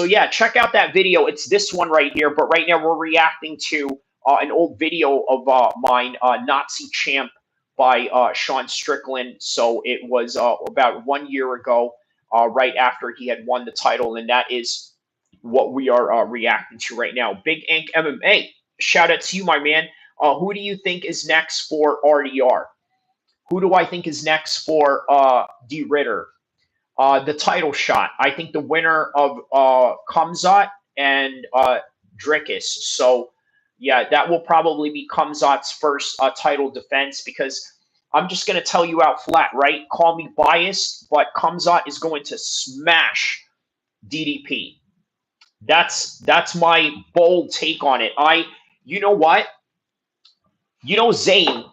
yeah, check out that video. It's this one right here. But right now we're reacting to an old video of mine, Nazi Champ by Sean Strickland. So it was about 1 year ago, right after he had won the title. And that is what we are reacting to right now. Big Ink MMA. Shout out to you, my man. Who do you think is next for RDR? Who do I think is next for D. Ritter? The title shot. I think the winner of Khamzat and Drickus. So, yeah, that will probably be Khamzat's first title defense, because I'm just going to tell you out flat, right? Call me biased, but Khamzat is going to smash DDP. That's my bold take on it. You know what? You know, Zane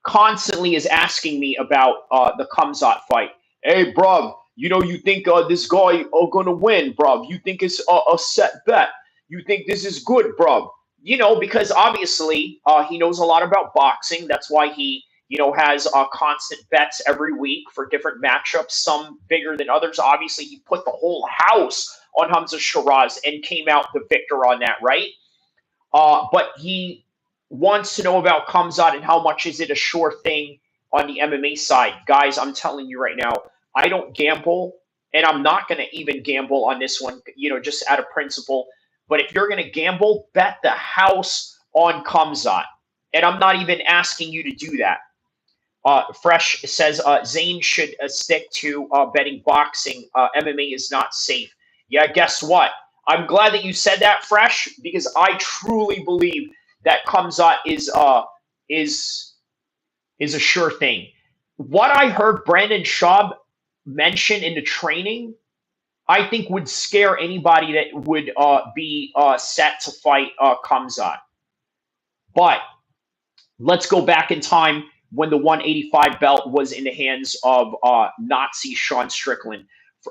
constantly is asking me about the Khamzat fight. Hey, bruv, you know, you think this guy going to win, bruv. You think it's a set bet. You think this is good, bruv. You know, because obviously he knows a lot about boxing. That's why he, you know, has constant bets every week for different matchups, some bigger than others. Obviously, he put the whole house on Khamzat Shiraz and came out the victor on that, right? But he wants to know about Khamzat and how much is it a sure thing on the MMA side. Guys, I'm telling you right now, I don't gamble, and I'm not going to even gamble on this one, you know, just out of principle. But if you're going to gamble, bet the house on Khamzat. And I'm not even asking you to do that. Fresh says, Zane should stick to betting boxing. MMA is not safe. Yeah, guess what? I'm glad that you said that, Fresh, because I truly believe that Khamzat is a sure thing. What I heard Brandon Schaub mention in the training, I think would scare anybody that would be set to fight Khamzat. But let's go back in time when the 185 belt was in the hands of Nazi Sean Strickland.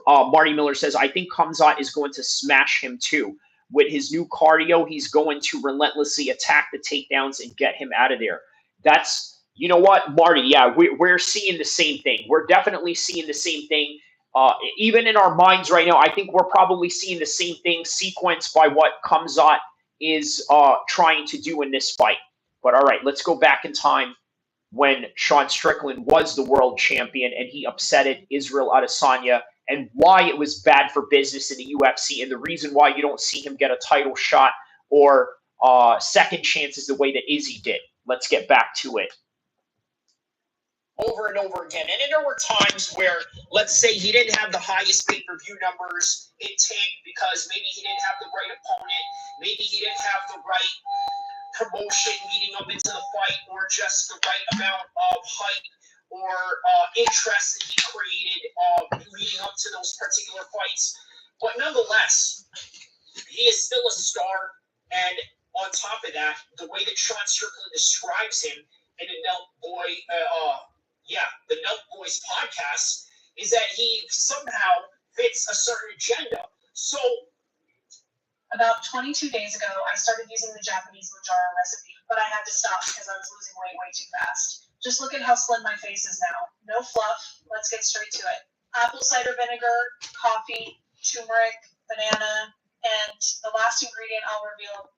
Marty Miller says, I think Khamzat is going to smash him too. With his new cardio, he's going to relentlessly attack the takedowns and get him out of there. That's, you know what, Marty, yeah, we're seeing the same thing. We're definitely seeing the same thing. Even in our minds right now, I think we're probably seeing the same thing sequenced by what Khamzat is trying to do in this fight. But all right, let's go back in time. when Sean Strickland was the world champion and he upsetted Israel Adesanya, and why it was bad for business in the UFC, and the reason why you don't see him get a title shot or second chances the way that Izzy did. Let's get back to it. Over and over again. And then there were times where, let's say, he didn't have the highest pay-per-view numbers. It tanked because maybe he didn't have the right opponent. Maybe he didn't have the right promotion leading up into the fight, or just the right amount of hype or interest that he created leading up to those particular fights. But nonetheless, he is still a star. And on top of that, the way that Sean Strickland describes him in the Nelt Boys podcast is that he somehow fits a certain agenda. So, about 22 days ago, I started using the Japanese Manjaro recipe, but I had to stop because I was losing weight way too fast. Just look at how slim my face is now. No fluff. Let's get straight to it. Apple cider vinegar, coffee, turmeric, banana, and the last ingredient I'll reveal.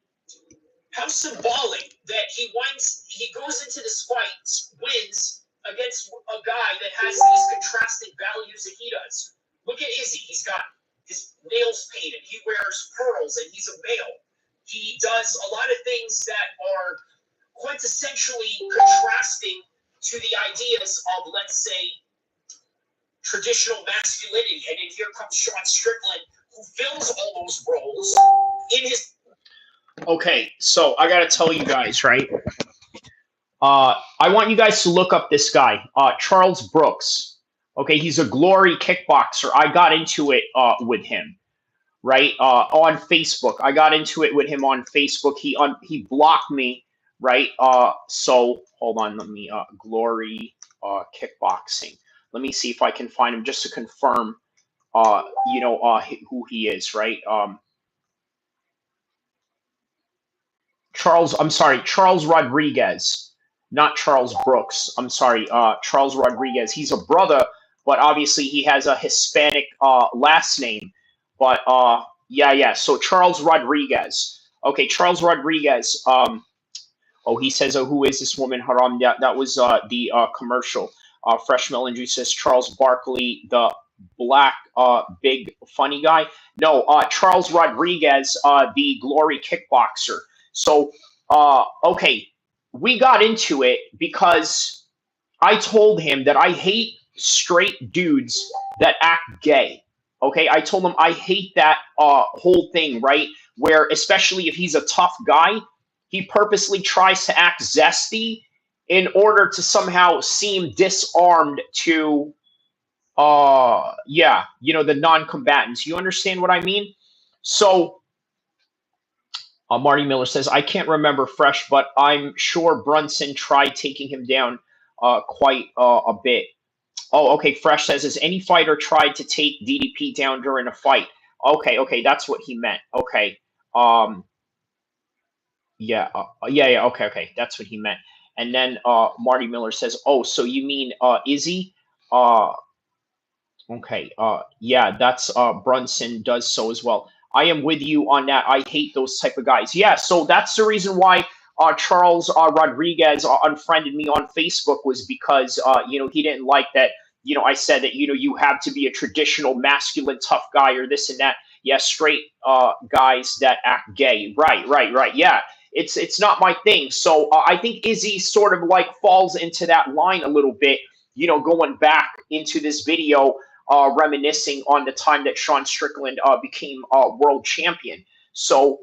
How symbolic that he goes into this fight, wins against a guy that has these contrasting values that he does. Look at Izzy. He's got his nails painted. He wears pearls, and he's a male. He does a lot of things that are quintessentially contrasting to the ideas of, let's say, traditional masculinity. And then here comes Sean Strickland, who fills all those roles in his... Okay, so I got to tell you guys, right? I want you guys to look up this guy, Charles Brooks. Okay, he's a Glory kickboxer. I got into it with him, right? On Facebook. I got into it with him on Facebook. He blocked me, right? So hold on, let me Glory kickboxing. Let me see if I can find him just to confirm, who he is, right? Charles Rodriguez, not Charles Brooks. I'm sorry, Charles Rodriguez. He's a brother, but obviously he has a Hispanic last name. But yeah. So Charles Rodriguez. Okay, Charles Rodriguez. He says, who is this woman? Haram. That was the commercial. Fresh Melon Juice says Charles Barkley, the black big funny guy. No, Charles Rodriguez, the Glory kickboxer. So, okay, we got into it because I told him that I hate straight dudes that act gay. Okay, I told him I hate that whole thing, right? Where, especially if he's a tough guy, he purposely tries to act zesty in order to somehow seem disarmed to, the non-combatants. You understand what I mean? So, Marty Miller says, I can't remember Fresh, but I'm sure Brunson tried taking him down quite a bit. Oh, okay. Fresh says, has any fighter tried to take DDP down during a fight? Okay. That's what he meant. Okay. Okay. That's what he meant. And then Marty Miller says, oh, so you mean Izzy? Okay. Yeah, that's Brunson does so as well. I am with you on that. I hate those type of guys. Yeah, so that's the reason why Charles Rodriguez unfriended me on Facebook, was because he didn't like that. I said that you have to be a traditional masculine tough guy or this and that. Yeah, straight guys that act gay. Right. Yeah, it's not my thing. So I think Izzy sort of like falls into that line a little bit. Going back into this video. Reminiscing on the time that Sean Strickland became world champion. So,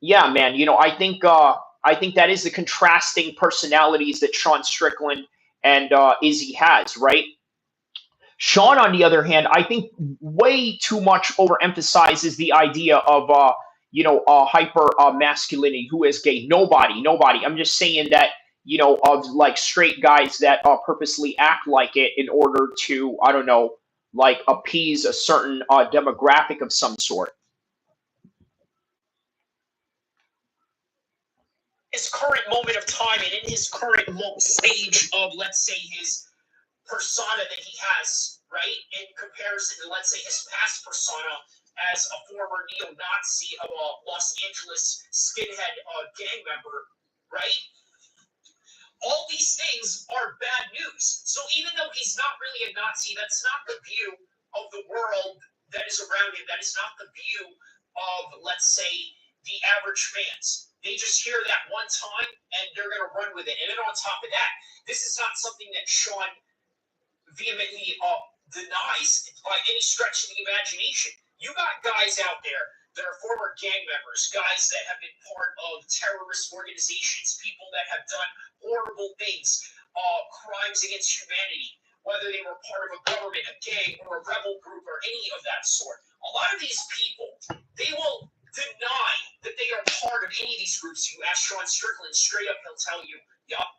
yeah, man, I think that is the contrasting personalities that Sean Strickland and Izzy has, right? Sean, on the other hand, I think way too much overemphasizes the idea of hyper masculinity. Who is gay? Nobody. I'm just saying that. Of like straight guys that purposely act like it in order to, I don't know, like appease a certain demographic of some sort. His current moment of time and in his current stage of, let's say, his persona that he has, right, in comparison to, let's say, his past persona as a former neo-Nazi of a Los Angeles skinhead gang member, right? all these things are bad news. So even though he's not really a Nazi, that's not the view of the world that is around him. That is not the view of, let's say, the average fans. They just hear that one time and they're going to run with it. And then on top of that, this is not something that Sean vehemently denies by any stretch of the imagination. You got guys out there that are former gang members, guys that have been part of terrorist organizations, people that have done horrible things, crimes against humanity, whether they were part of a government, a gang, or a rebel group, or any of that sort. A lot of these people, they will deny that they are part of any of these groups. You ask Sean Strickland straight up, he'll tell you, yup,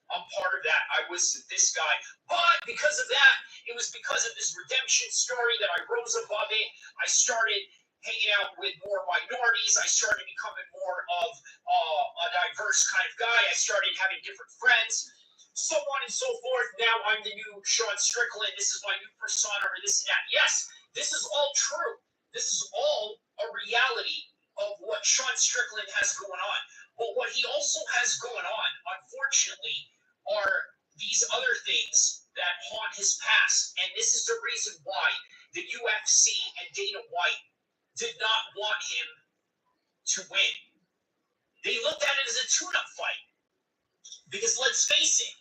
I'm part of that. I was this guy. But because of that, it was because of this redemption story that I rose above it. I started hanging out with more minorities. I started becoming more of a diverse kind of guy. I started having different friends, so on and so forth. Now I'm the new Sean Strickland. This is my new persona, or this and that. Yes, this is all true. This is all a reality of what Sean Strickland has going on. But what he also has going on, unfortunately, are these other things that haunt his past. And this is the reason why the UFC and Dana White did not want him to win. They looked at it as a tune-up fight. Because let's face it,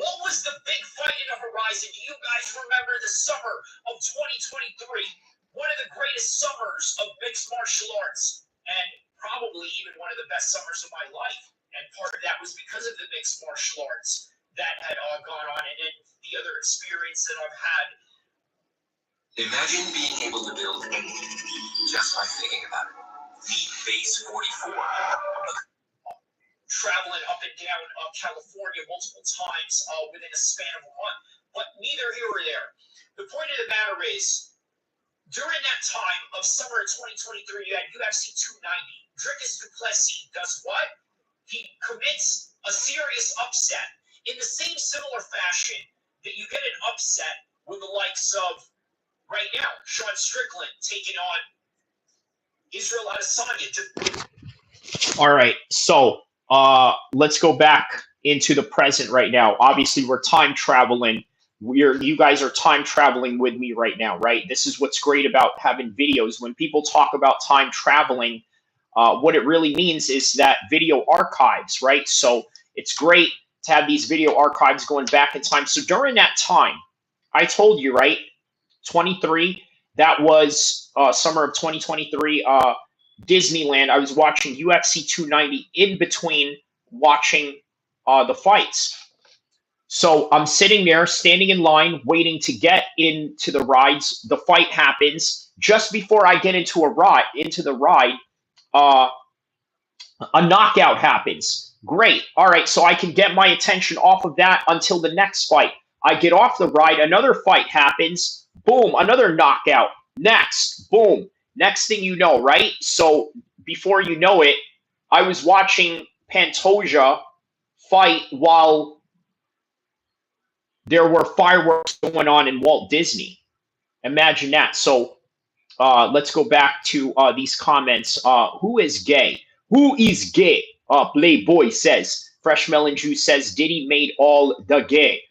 what was the big fight in the horizon? Do you guys remember the summer of 2023? One of the greatest summers of mixed martial arts, and probably even one of the best summers of my life. And part of that was because of the mixed martial arts that had gone on, and then the other experience that I've had. Imagine being able to build anything just by thinking about it. Meet Base 44. Traveling up and down California multiple times within a span of a month. But neither here or there. The point of the matter is, during that time of summer of 2023, you had UFC 290. Dricus du Plessis does what? He commits a serious upset in the same similar fashion that you get an upset with the likes of, right now, Sean Strickland taking on Israel Adesanya. All right, so let's go back into the present right now. Obviously, we're time traveling. You guys are time traveling with me right now, right? This is what's great about having videos. When people talk about time traveling, what it really means is that video archives, right? So it's great to have these video archives going back in time. So during that time, I told you, right, 23, that was summer of 2023, Disneyland. I was watching UFC 290 in between watching the fights. So I'm sitting there, standing in line, waiting to get into the rides. The fight happens. Just before I get into the ride, a knockout happens. Great. All right, so I can get my attention off of that until the next fight. I get off the ride, another fight happens. Boom, another knockout. Next, boom. Next thing you know, right? So before you know it, I was watching Pantoja fight while there were fireworks going on in Walt Disney. Imagine that. So let's go back to these comments. Who is gay? Who is gay? Playboy says. Fresh Melon Juice says, Diddy made all the gay.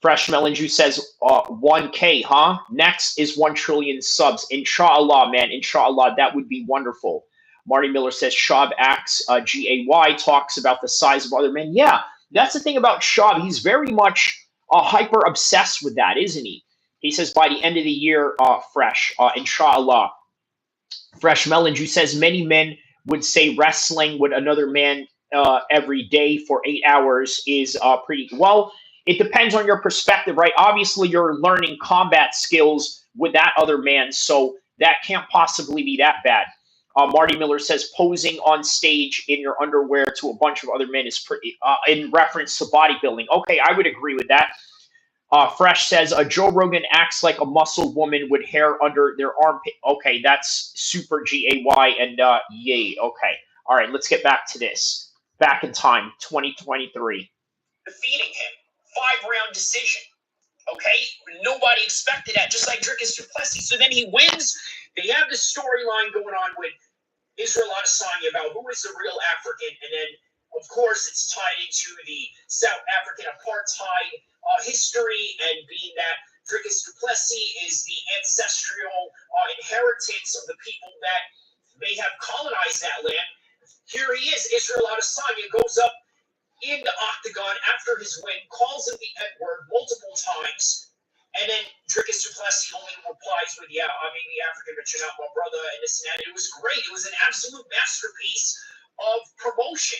Fresh Melon Juice says, 1K, huh? Next is 1 trillion subs. Inshallah, man. Inshallah, that would be wonderful. Marty Miller says, Shab acts, G-A-Y, talks about the size of other men. Yeah, that's the thing about Shab. He's very much hyper obsessed with that, isn't he? He says, by the end of the year, Fresh, inshallah. Fresh Melon Juice says, many men would say wrestling with another man every day for 8 hours is pretty well. It depends on your perspective, right? Obviously, you're learning combat skills with that other man, so that can't possibly be that bad. Marty Miller says posing on stage in your underwear to a bunch of other men is pretty, in reference to bodybuilding. Okay, I would agree with that. Fresh says, Joe Rogan acts like a muscle woman with hair under their armpit. Okay, that's super G-A-Y and yay. Okay, all right, let's get back to this. Back in time, 2023. Defeating him. 5-round decision. Okay? Nobody expected that, just like Dricus du Plessis. So then he wins. They have this storyline going on with Israel Adesanya about who is the real African. And then, of Of course, it's tied into the South African apartheid history, and being that Dricus du Plessis is the ancestral inheritance of the people that may have colonized that land. Here he is, Israel Adesanya goes up in the octagon after his win, calls him the N-word multiple times, and then Dricus du Plessis only replies with, yeah, I mean the African, but you're not my brother, and this and that. It was great. It was an absolute masterpiece of promotion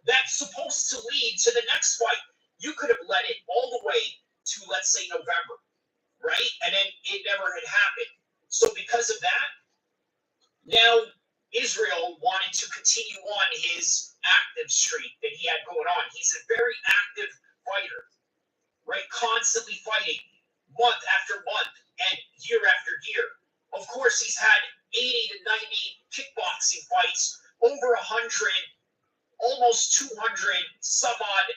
that's supposed to lead to the next fight. You could have led it all the way to, let's say, November, right? And then it never had happened. So because of that, now Israel wanted to continue on his active streak that he had going on. He's a very active fighter, right? Constantly fighting month after month and year after year. Of course, he's had 80 to 90 kickboxing fights, over 100, almost 200 some odd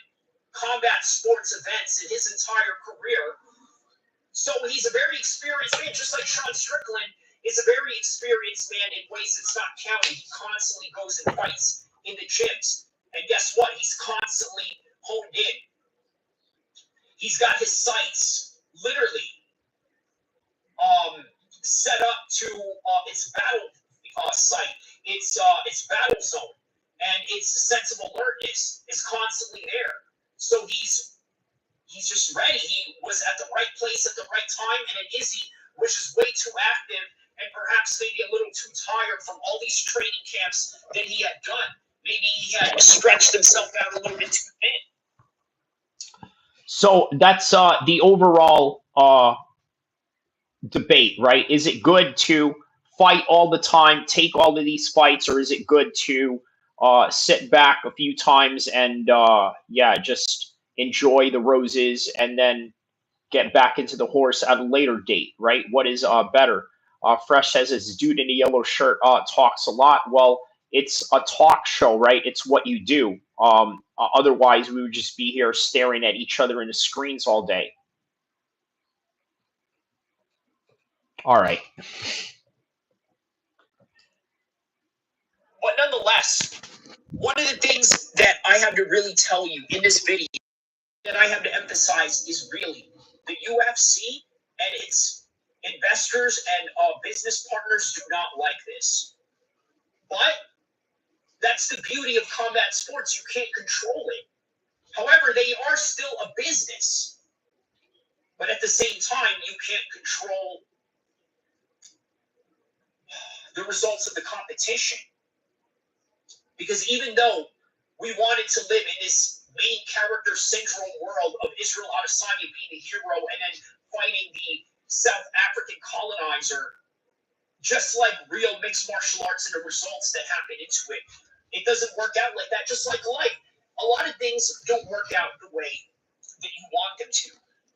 combat sports events in his entire career. So he's a very experienced man, just like Sean Strickland is a very experienced man in ways it's not counted. He constantly goes and fights in the gyms. And guess what? He's constantly honed in. He's got his sights literally set up to its battle site, its battle zone, and its sense of alertness is constantly there. So he's just ready. He was at the right place at the right time, and then Izzy was just way too active and perhaps maybe a little too tired from all these training camps that he had done. Maybe he had stretched himself out a little bit too thin. So that's the overall debate, right? Is it good to fight all the time, take all of these fights, or is it good to sit back a few times and just enjoy the roses and then get back into the horse at a later date, right? What is better? Fresh says this dude in the yellow shirt talks a lot. Well, it's a talk show, right? It's what you do. Otherwise, we would just be here staring at each other in the screens all day. All right. But nonetheless, one of the things that I have to really tell you in this video that I have to emphasize is really the UFC and its investors and business partners do not like this. But that's the beauty of combat sports. You can't control it. However, they are still a business. But at the same time, you can't control the results of the competition. Because even though we wanted to live in this main character syndrome world of Israel Adesanya being the hero and then fighting the South African colonizer, just like real mixed martial arts and the results that happen into it, it doesn't work out like that. Just like life, a lot of things don't work out the way that you want them to.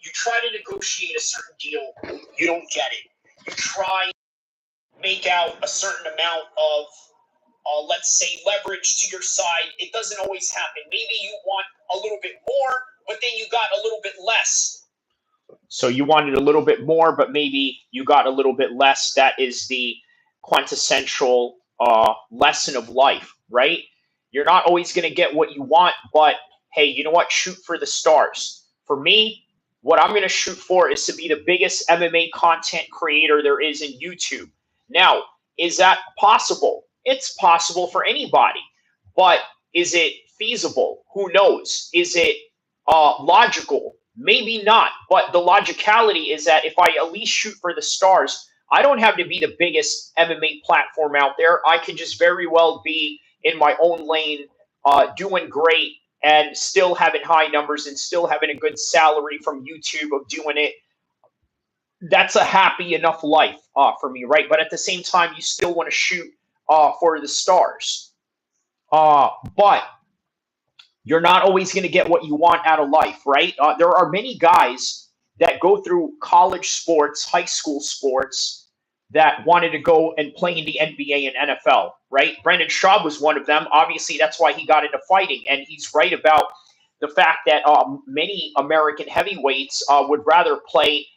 You try to negotiate a certain deal, you don't get it. You try to make out a certain amount of let's say, leverage to your side. It doesn't always happen. Maybe you want a little bit more, but then you got a little bit less. So you wanted a little bit more, but maybe you got a little bit less. That is the quintessential lesson of life, right? You're not always going to get what you want, but hey, you know what? Shoot for the stars. For me, what I'm going to shoot for is to be the biggest MMA content creator there is in YouTube. Now, is that possible? It's possible for anybody, but is it feasible? Who knows? Is it logical? Maybe not, but the logicality is that if I at least shoot for the stars, I don't have to be the biggest MMA platform out there. I can just very well be in my own lane, doing great and still having high numbers and still having a good salary from YouTube of doing it. That's a happy enough life for me, right? But at the same time, you still want to shoot for the stars. But you're not always going to get what you want out of life, right? There are many guys that go through college sports, high school sports, that wanted to go and play in the NBA and NFL, right? Brendan Schaub was one of them. Obviously, that's why he got into fighting. And he's right about the fact that many American heavyweights would rather play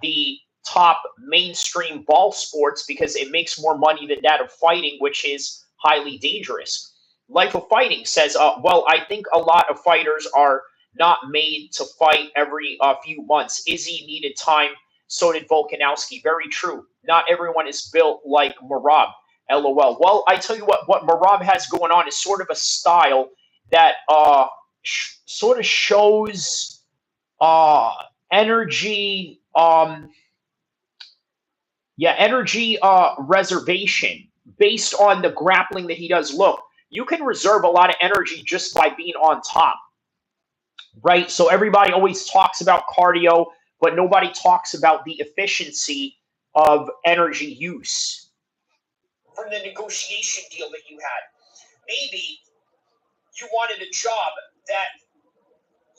the top mainstream ball sports because it makes more money than that of fighting, which is highly dangerous. Life of Fighting says, well, I think a lot of fighters are not made to fight every few months. Izzy needed time, so did Volkanovski. Very true. Not everyone is built like Marab. LOL. Well, I tell you what Marab has going on is sort of a style that sort of shows uh, energy, energy reservation based on the grappling that he does. Look, you can reserve a lot of energy just by being on top, right? So everybody always talks about cardio, but nobody talks about the efficiency of energy use. From the negotiation deal that you had, maybe you wanted a job that,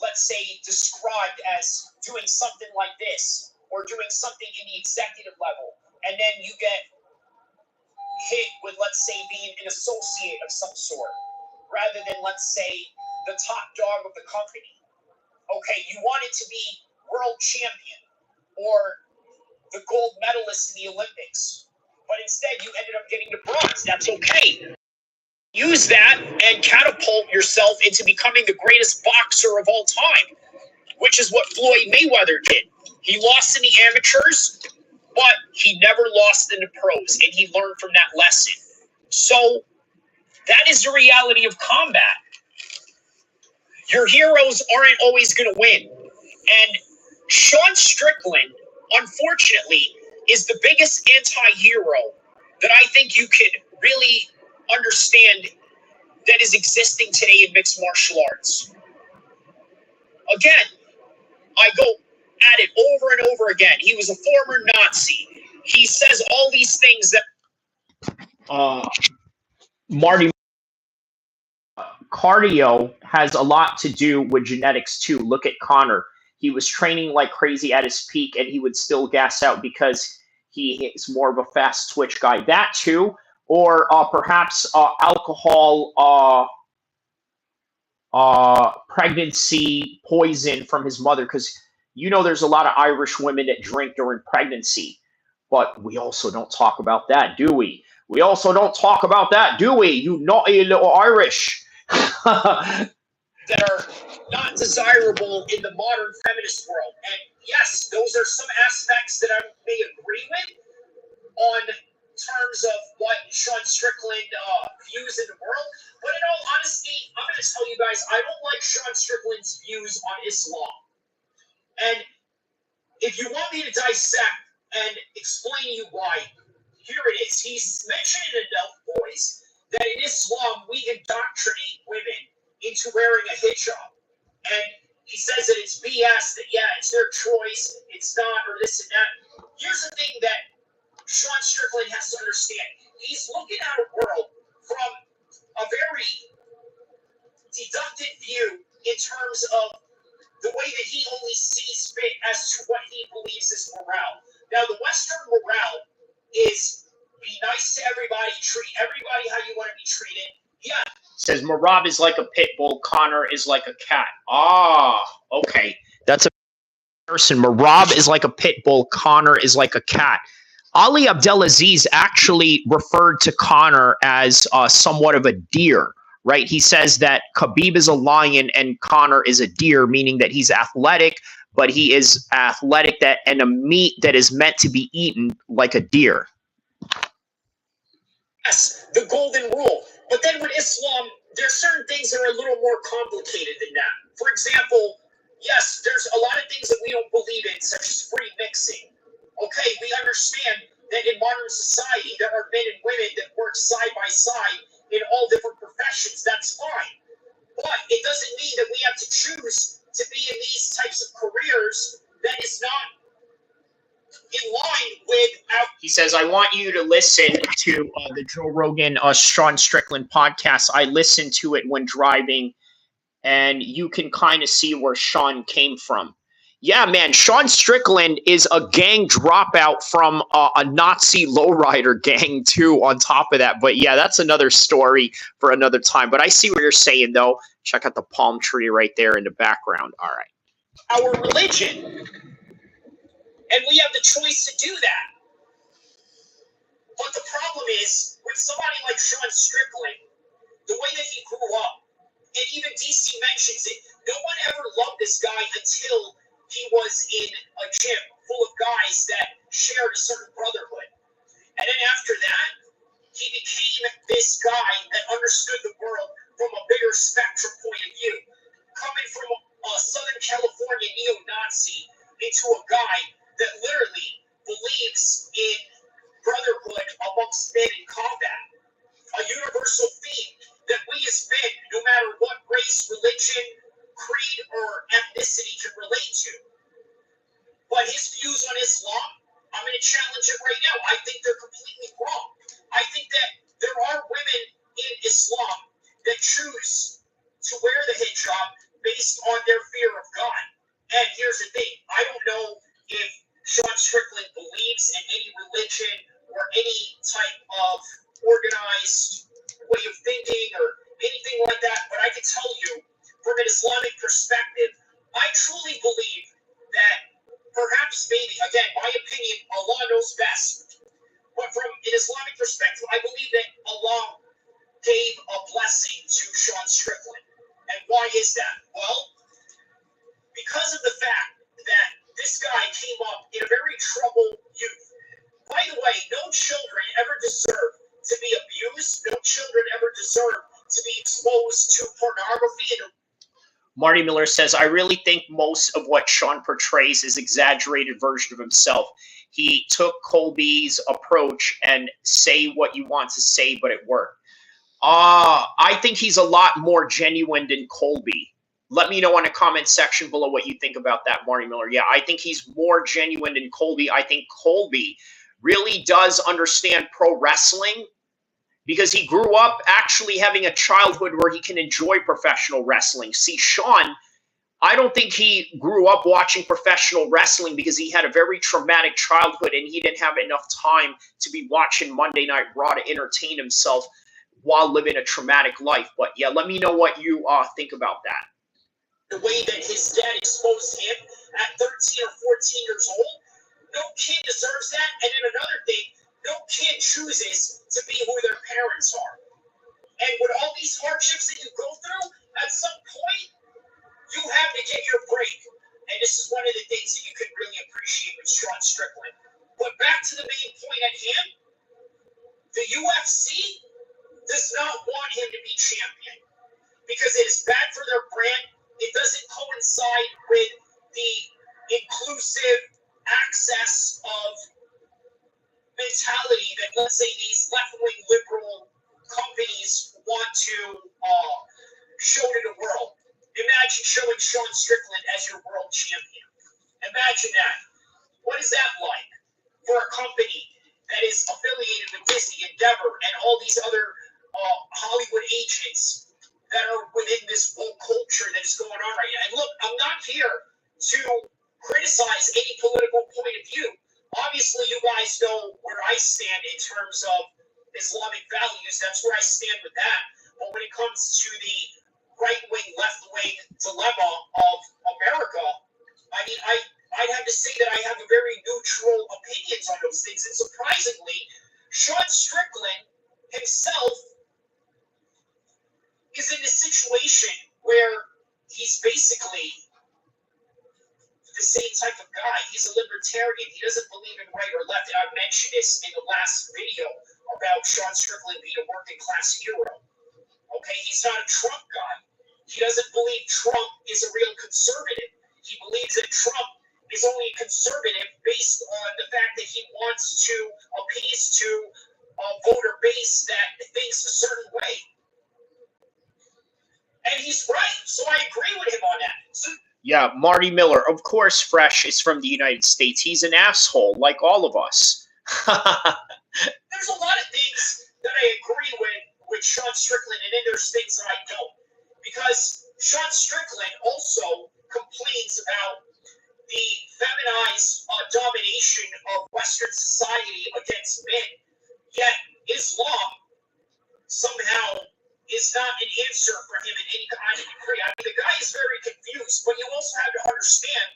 let's say, described as doing something like this or doing something in the executive level, and then you get hit with, let's say, being an associate of some sort, rather than, let's say, the top dog of the company. Okay, you wanted to be world champion or the gold medalist in the Olympics, but instead you ended up getting the bronze. That's okay. Use that and catapult yourself into becoming the greatest boxer of all time, which is what Floyd Mayweather did. He lost in the amateurs, but he never lost in the pros, and he learned from that lesson. So that is the reality of combat. Your heroes aren't always going to win. And Sean Strickland, unfortunately, is the biggest anti-hero that I think you could really understand that is existing today in mixed martial arts. Again, I go at it over and over again. He was a former Nazi. He says all these things that Marty, cardio has a lot to do with genetics too. Look at Connor. He was training like crazy at his peak, and he would still gas out because he is more of a fast twitch guy. That too, or perhaps alcohol, pregnancy poison from his mother, because there's a lot of Irish women that drink during pregnancy, but we also don't talk about that, do we? We also don't talk about that, do we? You naughty little Irish. that are not desirable in the modern feminist world. And yes, those are some aspects that I may agree with on terms of what Sean Strickland views in the world. But in all honesty, I'm going to tell you guys, I don't like Sean Strickland's views on Islam. And if you want me to dissect and explain to you why, here it is. He's mentioned in Enough Boys that in Islam, we indoctrinate women into wearing a hijab. And he says that it's BS, that, yeah, it's their choice, it's not, or this and that. Here's the thing that Sean Strickland has to understand. He's looking at a world from a very deductive view in terms of the way that he only sees fit as to what he believes is morale. Now, the Western morale is be nice to everybody, treat everybody how you want to be treated. Yeah. Says Marab is like a pit bull, Connor is like a cat. Ah, okay. That's a person. Marab is like a pit bull, Connor is like a cat. Ali Abdelaziz actually referred to Connor as somewhat of a deer, right? He says that Khabib is a lion and Connor is a deer, meaning that he's athletic, but he is athletic and a meat that is meant to be eaten like a deer. Yes, the golden rule. But then with Islam, there's certain things that are a little more complicated than that. For example, yes, there's a lot of things that we don't believe in, such as free mixing. Okay, we understand that in modern society, there are men and women that work side by side in all different professions. That's fine. But it doesn't mean that we have to choose to be in these types of careers that is not in line with our. He says, I want you to listen to the Joe Rogan Sean Strickland podcast. I listened to it when driving, and you can kind of see where Sean came from. Yeah, man, Sean Strickland is a gang dropout from a Nazi lowrider gang, too, on top of that. But yeah, that's another story for another time. But I see what you're saying, though. Check out the palm tree right there in the background. All right. Our religion. And we have the choice to do that. But the problem is, with somebody like Sean Strickland, the way that he grew up, and even DC mentions it, no one ever loved this guy until he was in a gym full of guys that shared a certain brotherhood. And then after that, he became this guy that understood the world from a bigger spectrum point of view. Coming from a Southern California neo-Nazi into a guy that literally believes in brotherhood amongst men in combat. A universal theme that we as men, no matter what race, religion, creed, or ethnicity, can relate to. But his views on Islam, I'm going to challenge it right now. I think they're completely wrong. I think that there are women in Islam that choose to wear the hijab based on their fear of God. And here's the thing. I don't know if Sean Strickland believes in any religion or any type of organized way of thinking or anything like that, but I can tell you from an Islamic perspective, I truly believe that perhaps maybe, again, my opinion, Allah knows best, but from an Islamic perspective, I believe that Allah gave a blessing to Sean Strickland. And why is that? Well, because of the fact that this guy came up in a very troubled youth. By the way, no children ever deserve to be abused. No children ever deserve to be exposed to pornography. Marty Miller says, I really think most of what Sean portrays is exaggerated version of himself. He took Colby's approach and say what you want to say, but it worked. I think he's a lot more genuine than Colby. Let me know in the comment section below what you think about that, Marty Miller. Yeah, I think he's more genuine than Colby. I think Colby really does understand pro wrestling because he grew up actually having a childhood where he can enjoy professional wrestling. See, Sean, I don't think he grew up watching professional wrestling because he had a very traumatic childhood and he didn't have enough time to be watching Monday Night Raw to entertain himself while living a traumatic life. But yeah, let me know what you think about that. The way that his dad exposed him at 13 or 14 years old, no kid deserves that. And then another thing, no kid chooses to be who their parents are. And with all these hardships that you go through, at some point, you have to get your break. And this is one of the things that you can really appreciate with Sean Strickland. But back to the main point at hand, the UFC does not want him to be champion because it is bad for their brand. It doesn't coincide with the inclusive access of mentality that, let's say, these left-wing liberal companies want to show to the world. Imagine showing Sean Strickland as your world champion. Imagine that. What is that like for a company that is affiliated with Disney, Endeavor, and all these other Hollywood agents that are within this woke culture that is going on right now? And look, I'm not here to criticize any political point of view. Obviously, you guys know where I stand in terms of Islamic values. That's where I stand with that. But when it comes to the right-wing, left-wing dilemma of America, I mean, I'd have to say that I have a very neutral opinions on those things. And surprisingly, Sean Strickland himself is in a situation where he's basically the same type of guy. He's a libertarian. He doesn't believe in right or left. And I mentioned this in the last video about Sean Strickland being a working class hero. Okay, he's not a Trump guy. He doesn't believe Trump is a real conservative. He believes that Trump is only a conservative based on the fact that he wants to appease to a voter base that thinks a certain way. And he's right, so I agree with him on that. So, yeah, Marty Miller, of course, Fresh is from the United States. He's an asshole, like all of us. There's a lot of things that I agree with Sean Strickland, and then there's things that I don't. Because Sean Strickland also complains about the feminized domination of Western society against men. Yet Islam somehow is not an answer for him in any kind of degree. I mean, the guy is very confused, but you also have to understand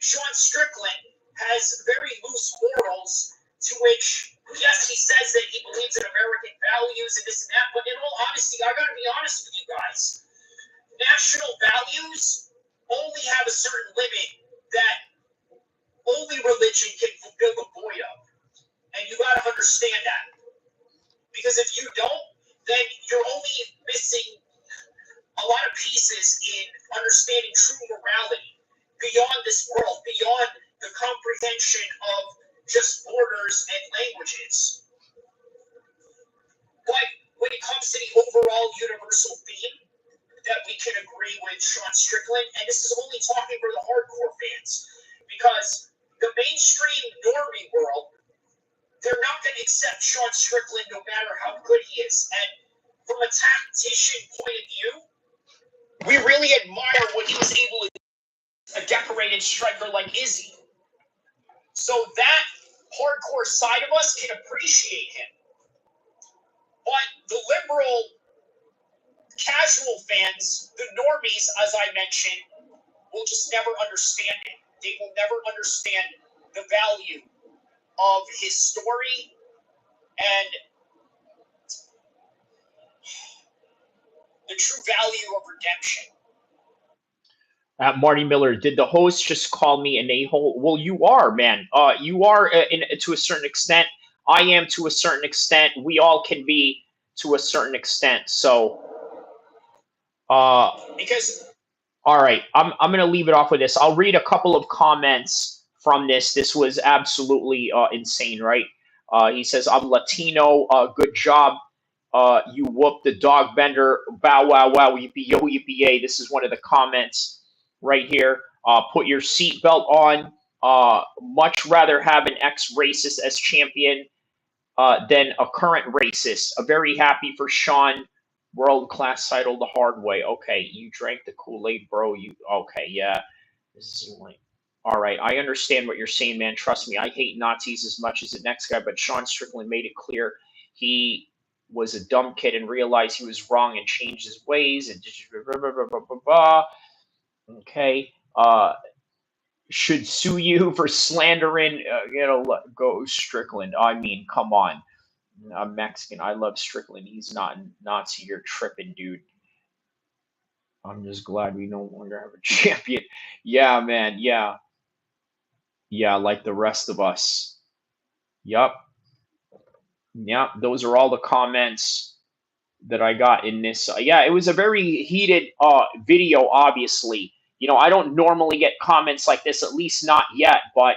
Sean Strickland has very loose morals To which, yes, he says that he believes in American values and this and that, but in all honesty, I gotta be honest with you guys. National values only have a certain limit that only religion can fulfill the void of. And you gotta understand that. Because if you don't, then you're only missing a lot of pieces in understanding true morality beyond this world, beyond the comprehension of just borders and languages. But when it comes to the overall universal theme that we can agree with Sean Strickland, and this is only talking for the hardcore fans, because the mainstream normie world, they're not going to accept Sean Strickland no matter how good he is. And from a tactician point of view, we really admire what he was able to do, a decorated striker like Izzy. So that hardcore side of us can appreciate him. But the liberal, casual fans, the normies, as I mentioned, will just never understand it. They will never understand the value of his story and the true value of redemption. Marty Miller, did the host just call me an a-hole? Well, you are, man. You are to a certain extent. I am to a certain extent. We all can be to a certain extent. So, Because all right, I'm going to leave it off with this. I'll read a couple of comments from this. This was absolutely insane, right? He says, I'm Latino. Good job. You whooped the dog bender. Bow, wow, wow. Yippee, yo, yippee, yay. This is one of the comments right here. Put your seatbelt on. Much rather have an ex-racist as champion than a current racist. Very happy for Sean. World-class title the hard way. Okay, you drank the Kool-Aid, bro. Okay, yeah. This is like, all right, I understand what you're saying, man. Trust me, I hate Nazis as much as the next guy, but Sean Strickland made it clear he was a dumb kid and realized he was wrong and changed his ways. And okay, should sue you for slandering. Go Strickland. I mean, come on. I'm Mexican. I love Strickland. He's not a Nazi. You're tripping, dude. I'm just glad we no longer have a champion. Yeah, man. Yeah. Yeah, like the rest of us. Yup. Yep. Those are all the comments that I got in this. Yeah, it was a very heated video, obviously. I don't normally get comments like this, at least not yet, but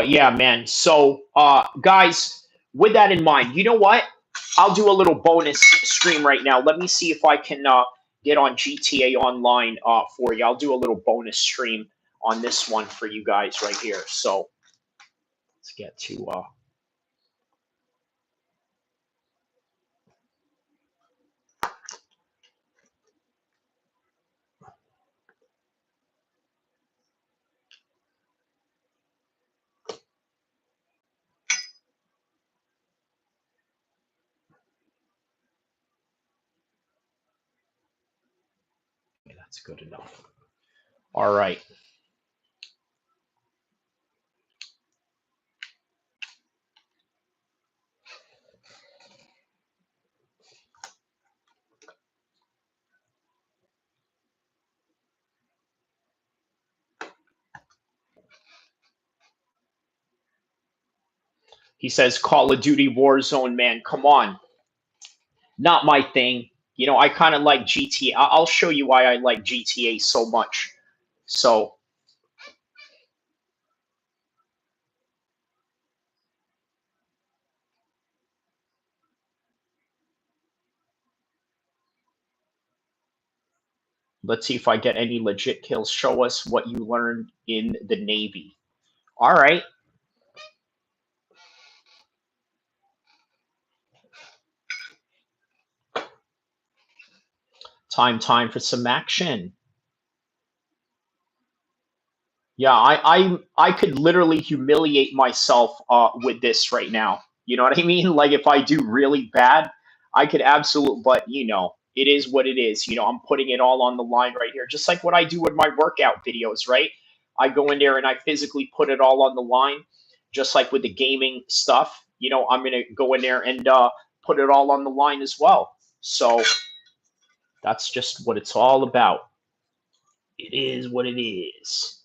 yeah, man. So, guys, with that in mind, you know what? I'll do a little bonus stream right now. Let me see if I can get on GTA Online for you. I'll do a little bonus stream on this one for you guys right here. So, let's get to that's good enough. All right. He says Call of Duty Warzone, man. Come on. Not my thing. I kind of like GTA. I'll show you why I like GTA so much. So, let's see if I get any legit kills. Show us what you learned in the Navy. All right. Time for some action. Yeah, I could literally humiliate myself with this right now. You know what I mean? Like if I do really bad, I could absolutely, but it is what it is. You know, I'm putting it all on the line right here, just like what I do with my workout videos, right? I go in there and I physically put it all on the line, just like with the gaming stuff. You know, I'm going to go in there and put it all on the line as well. So that's just what it's all about. It is what it is.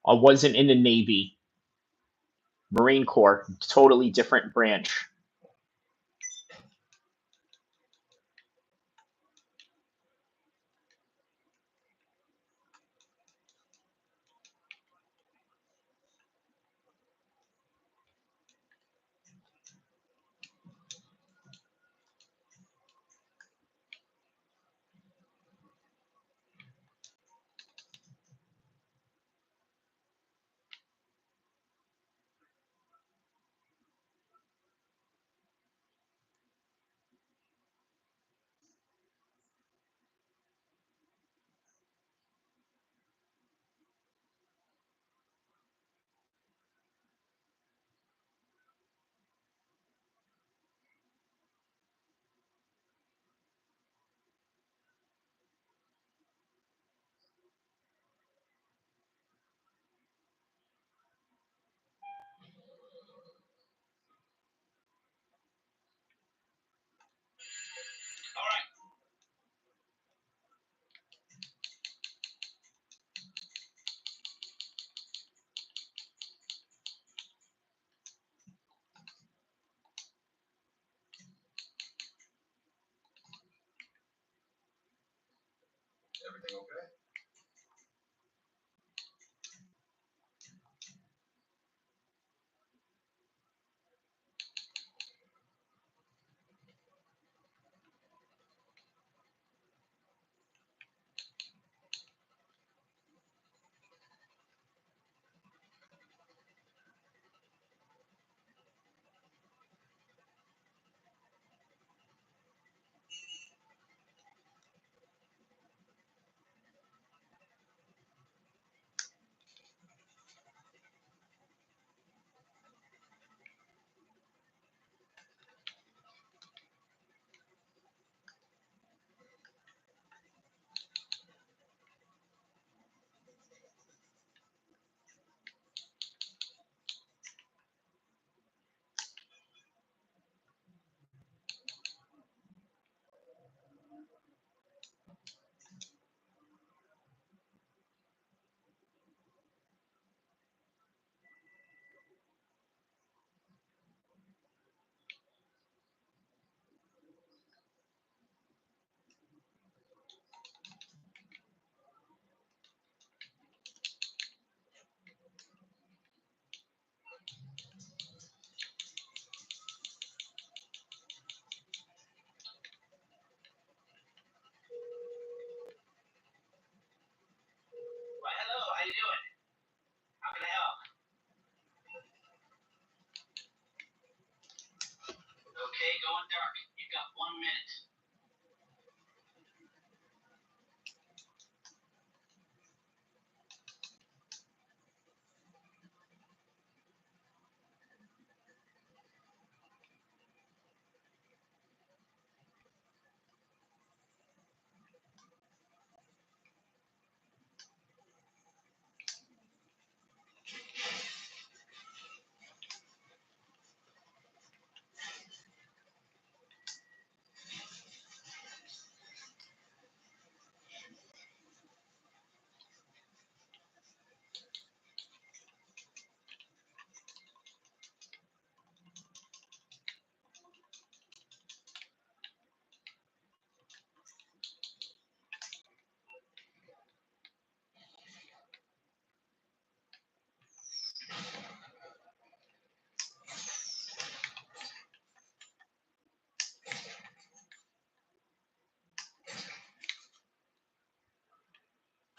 I wasn't in the Navy. Marine Corps, totally different branch. Everything okay?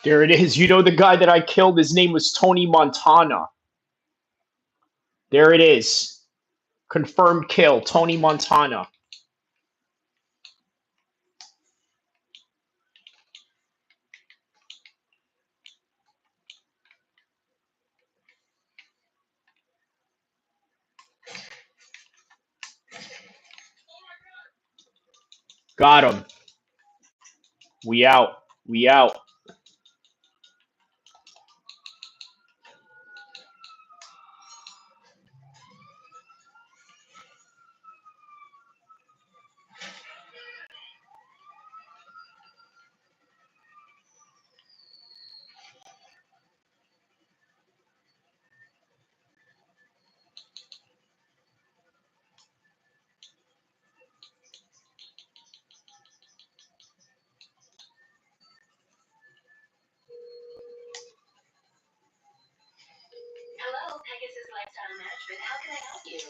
There it is. You know the guy that I killed, his name was Tony Montana. There it is. Confirmed kill, Tony Montana. Got him. We out. We out. Hello, Pegasus Lifestyle Management. How can I help you?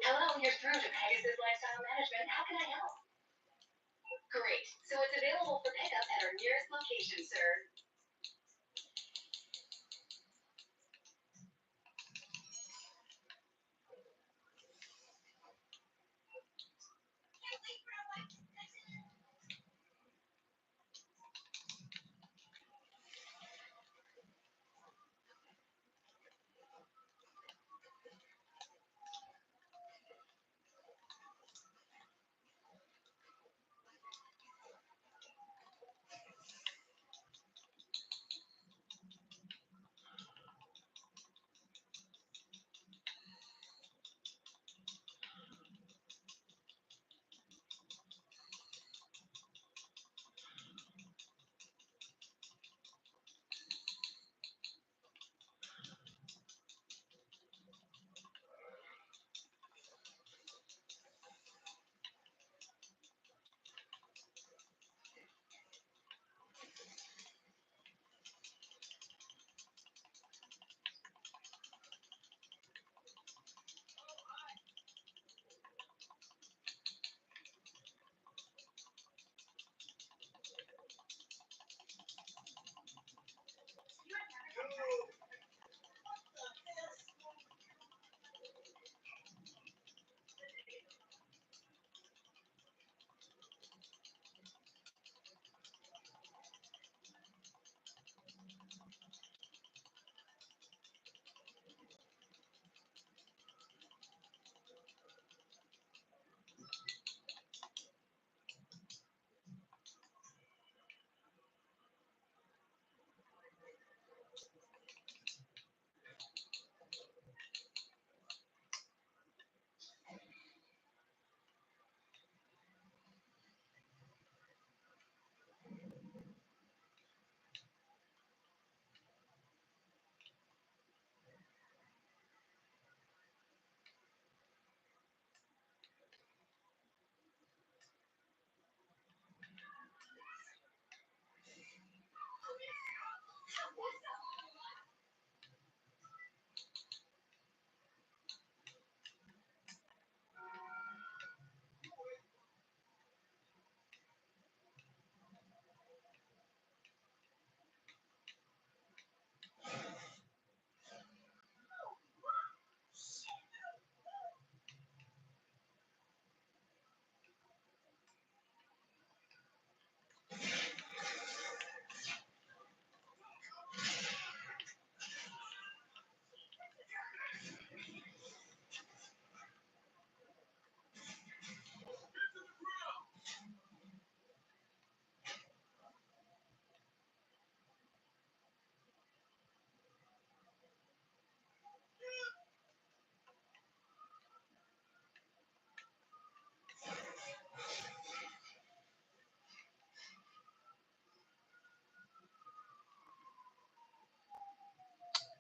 Hello, you're through to Pegasus Lifestyle Management. How can I help? Great. So it's available for pickup at our nearest location, sir.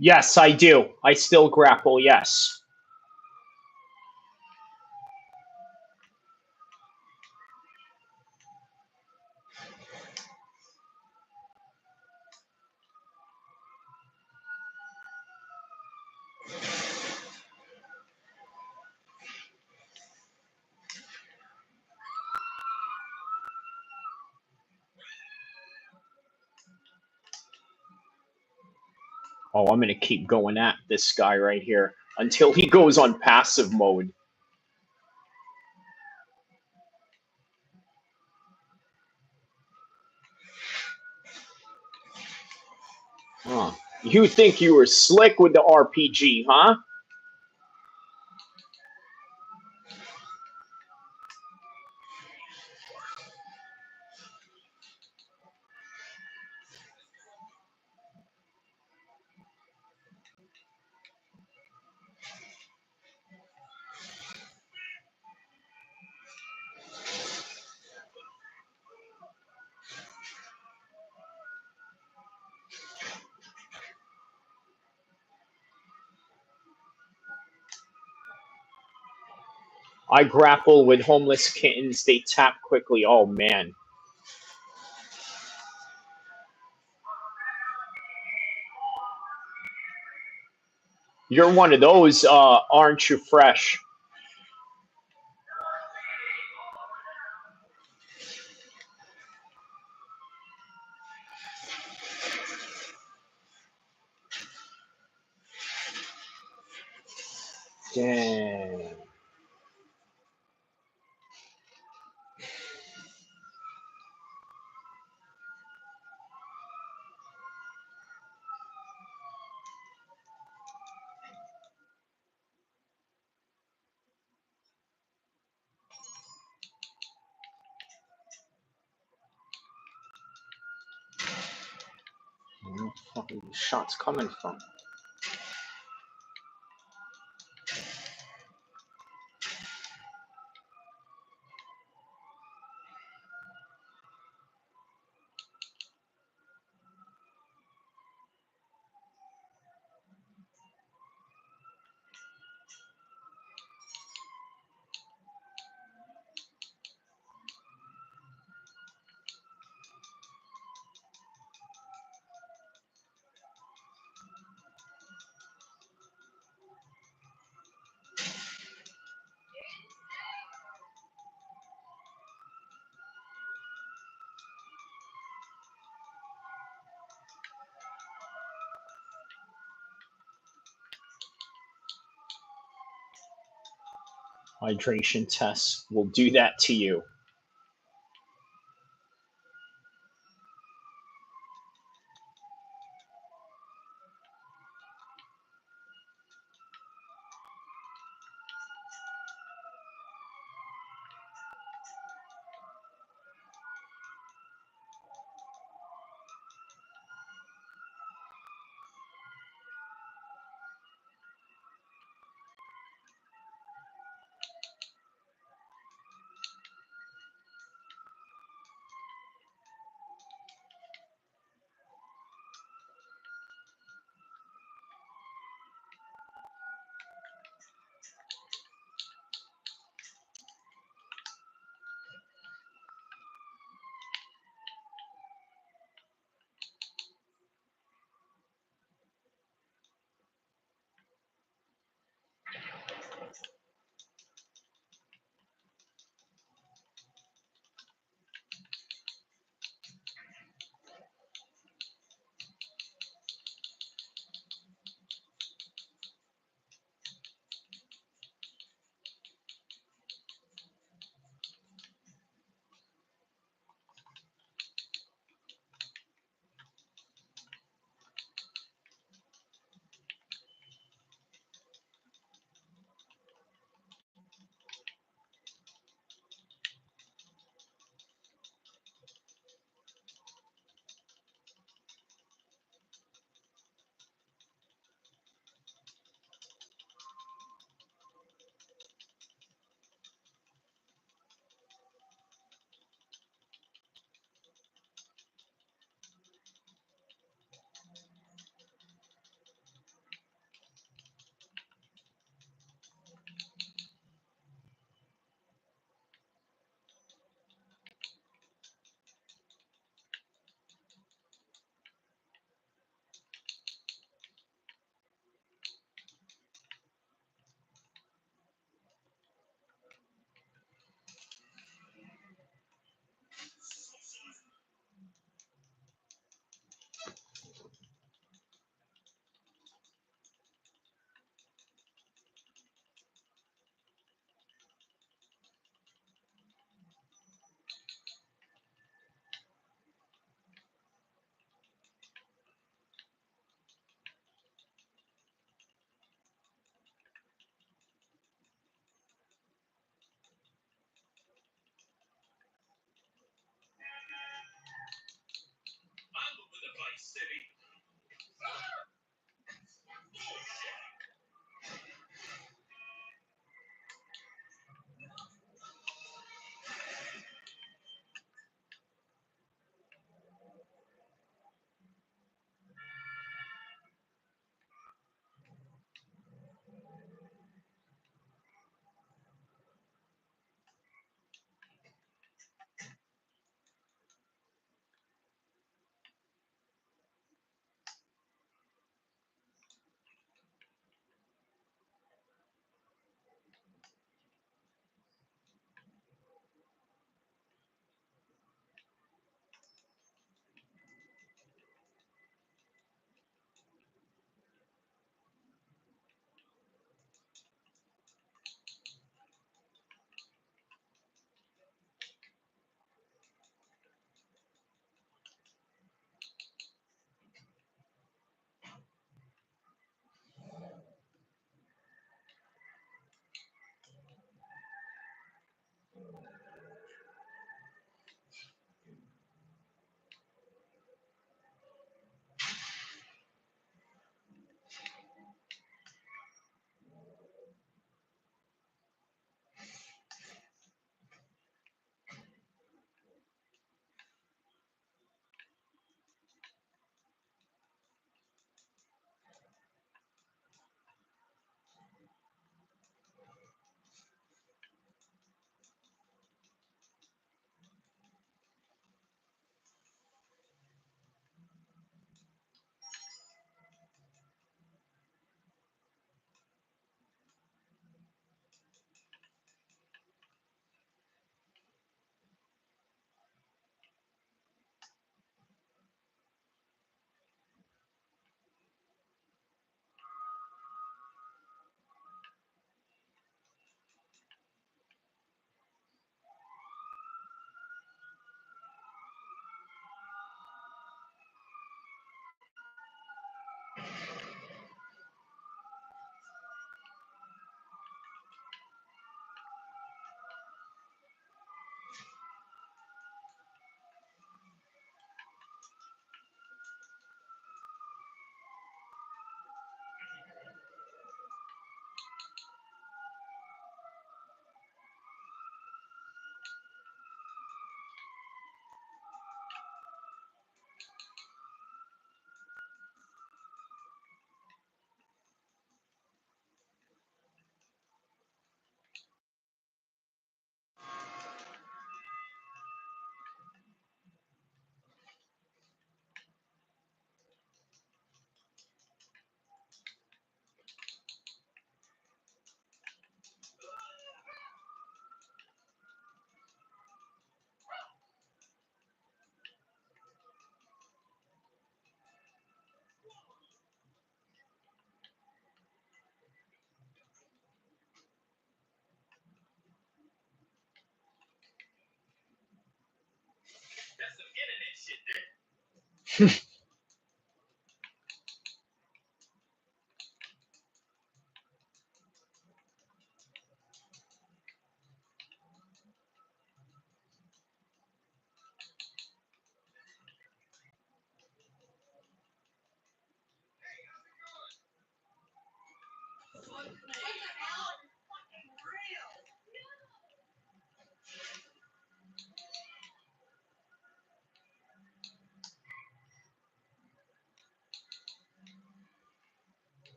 Yes, I do. I still grapple, yes. Oh, I'm going to keep going at this guy right here until he goes on passive mode. Huh. You think you were slick with the RPG, huh? I grapple with homeless kittens. They tap quickly. Oh, man. You're one of those, aren't you, Fresh? Damn. Where the fuck are these shots coming from? Hydration tests will do that to you.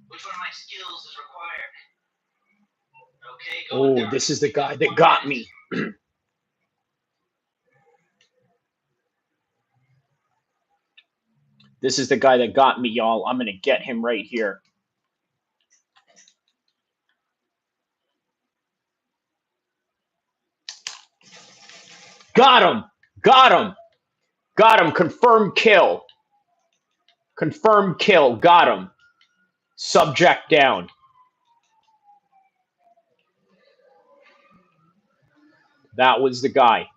Which one of my skills is required? Okay, go Oh, there. this is the guy that got me. This is the guy that got me, y'all. I'm going to get him right here. Got him. Got him. Got him. Confirmed kill. Confirmed kill. Got him. Subject down. That was the guy.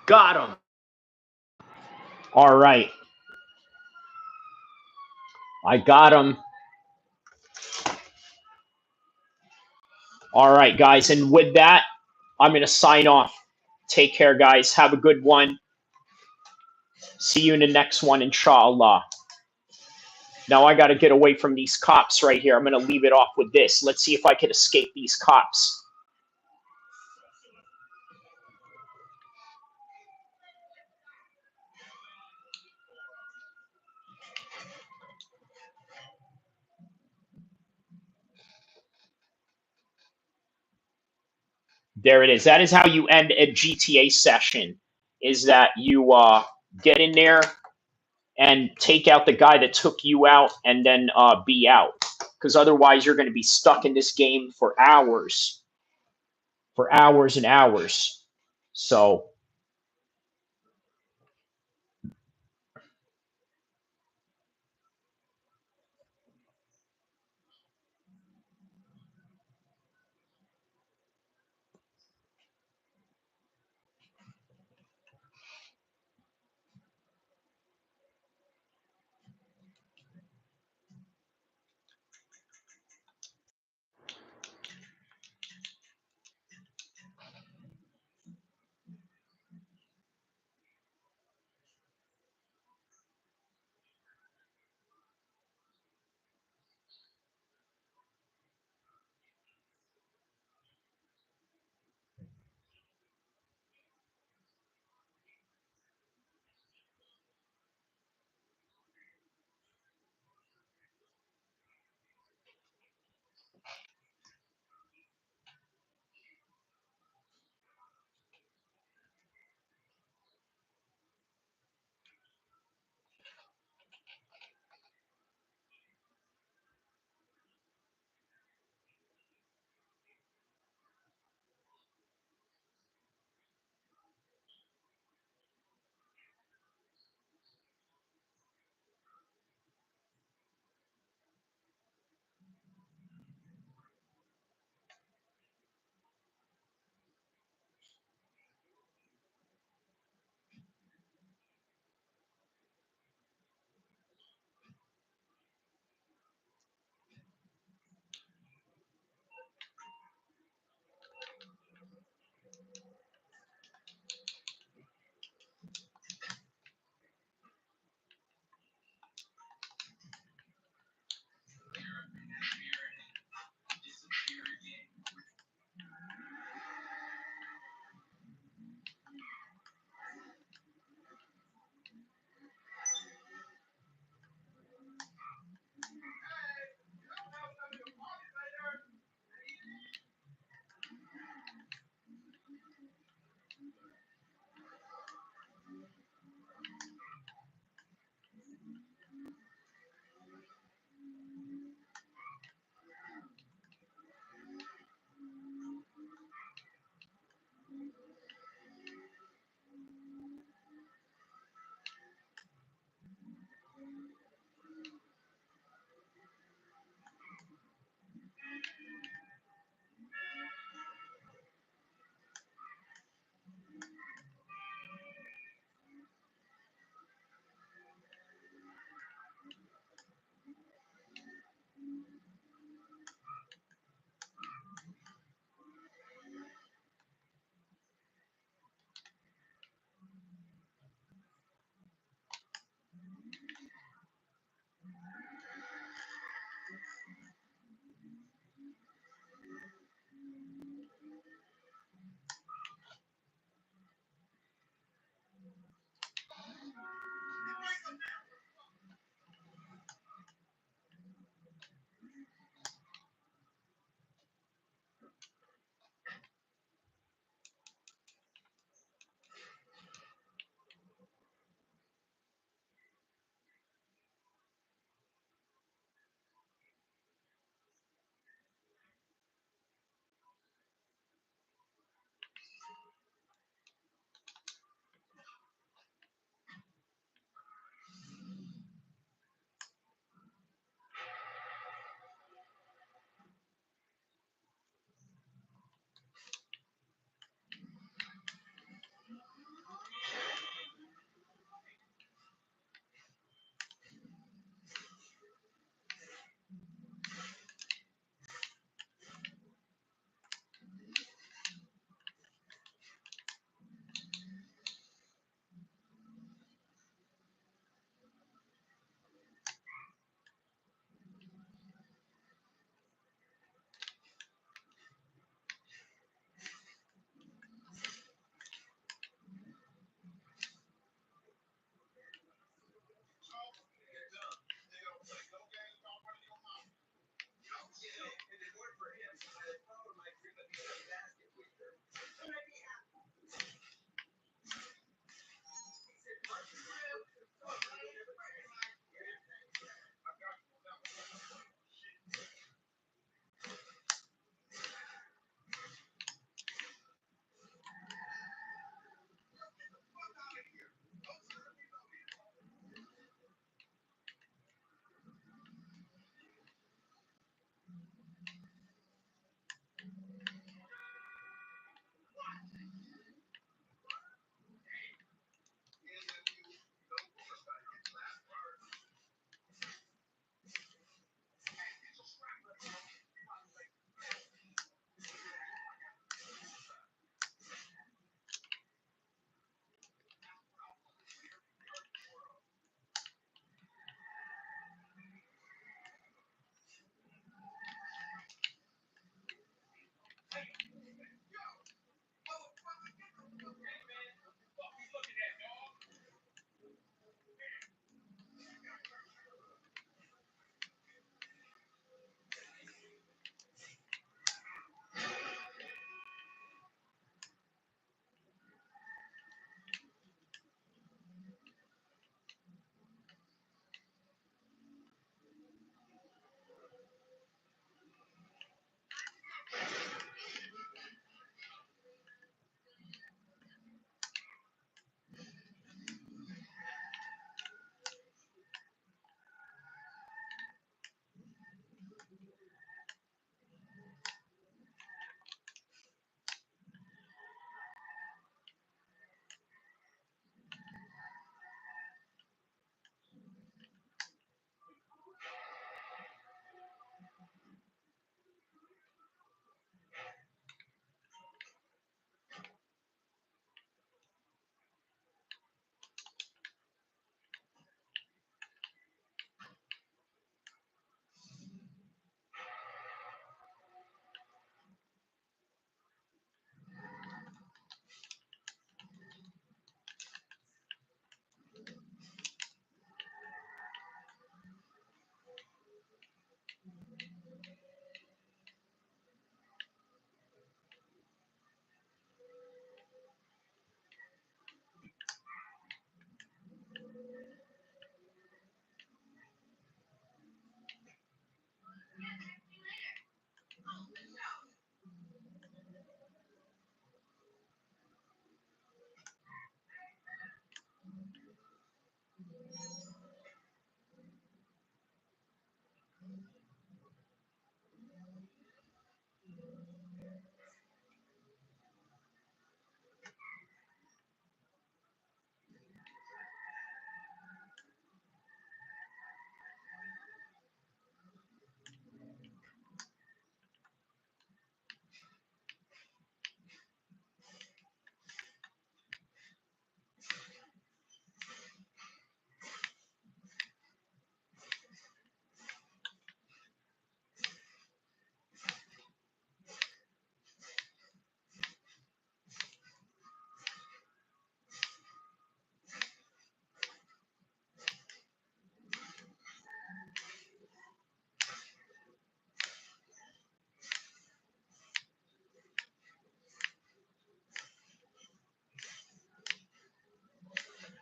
Got him. All right. I got him. All right, guys. And with that, I'm going to sign off. Take care, guys. Have a good one. See you in the next one, inshallah. Now I got to get away from these cops right here. I'm going to leave it off with this. Let's see if I can escape these cops. There it is. That is how you end a GTA session, is that you get in there and take out the guy that took you out and then be out. Because otherwise you're going to be stuck in this game for hours. For hours and hours. So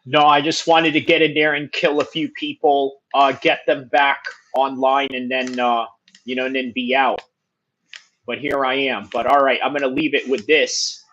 No, I just wanted to get in there and kill a few people, get them back online, and then and then be out. But here I am. But all right, I'm gonna leave it with this.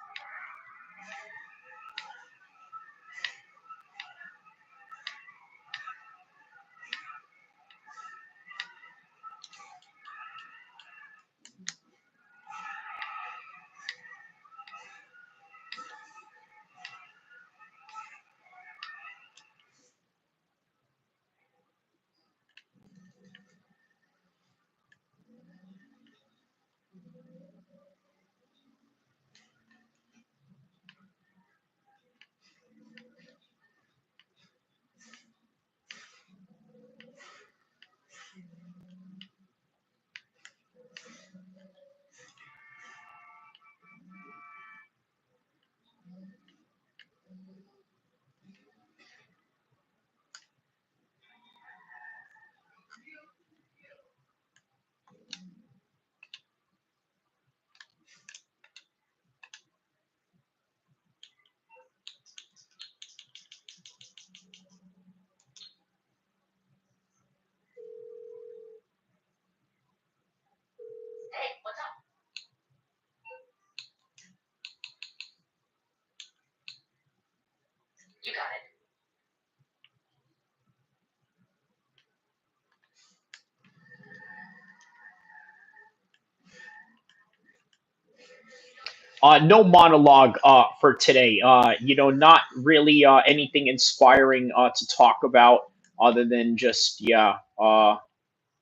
No monologue for today. Not really anything inspiring to talk about other than just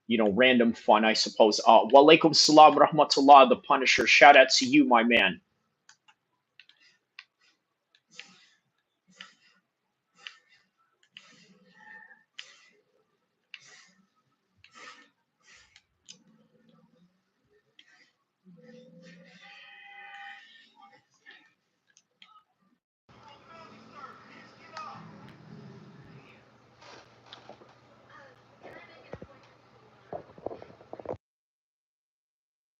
random fun, I suppose. Walaikum salam rahmatullah, the Punisher. Shout out to you, my man.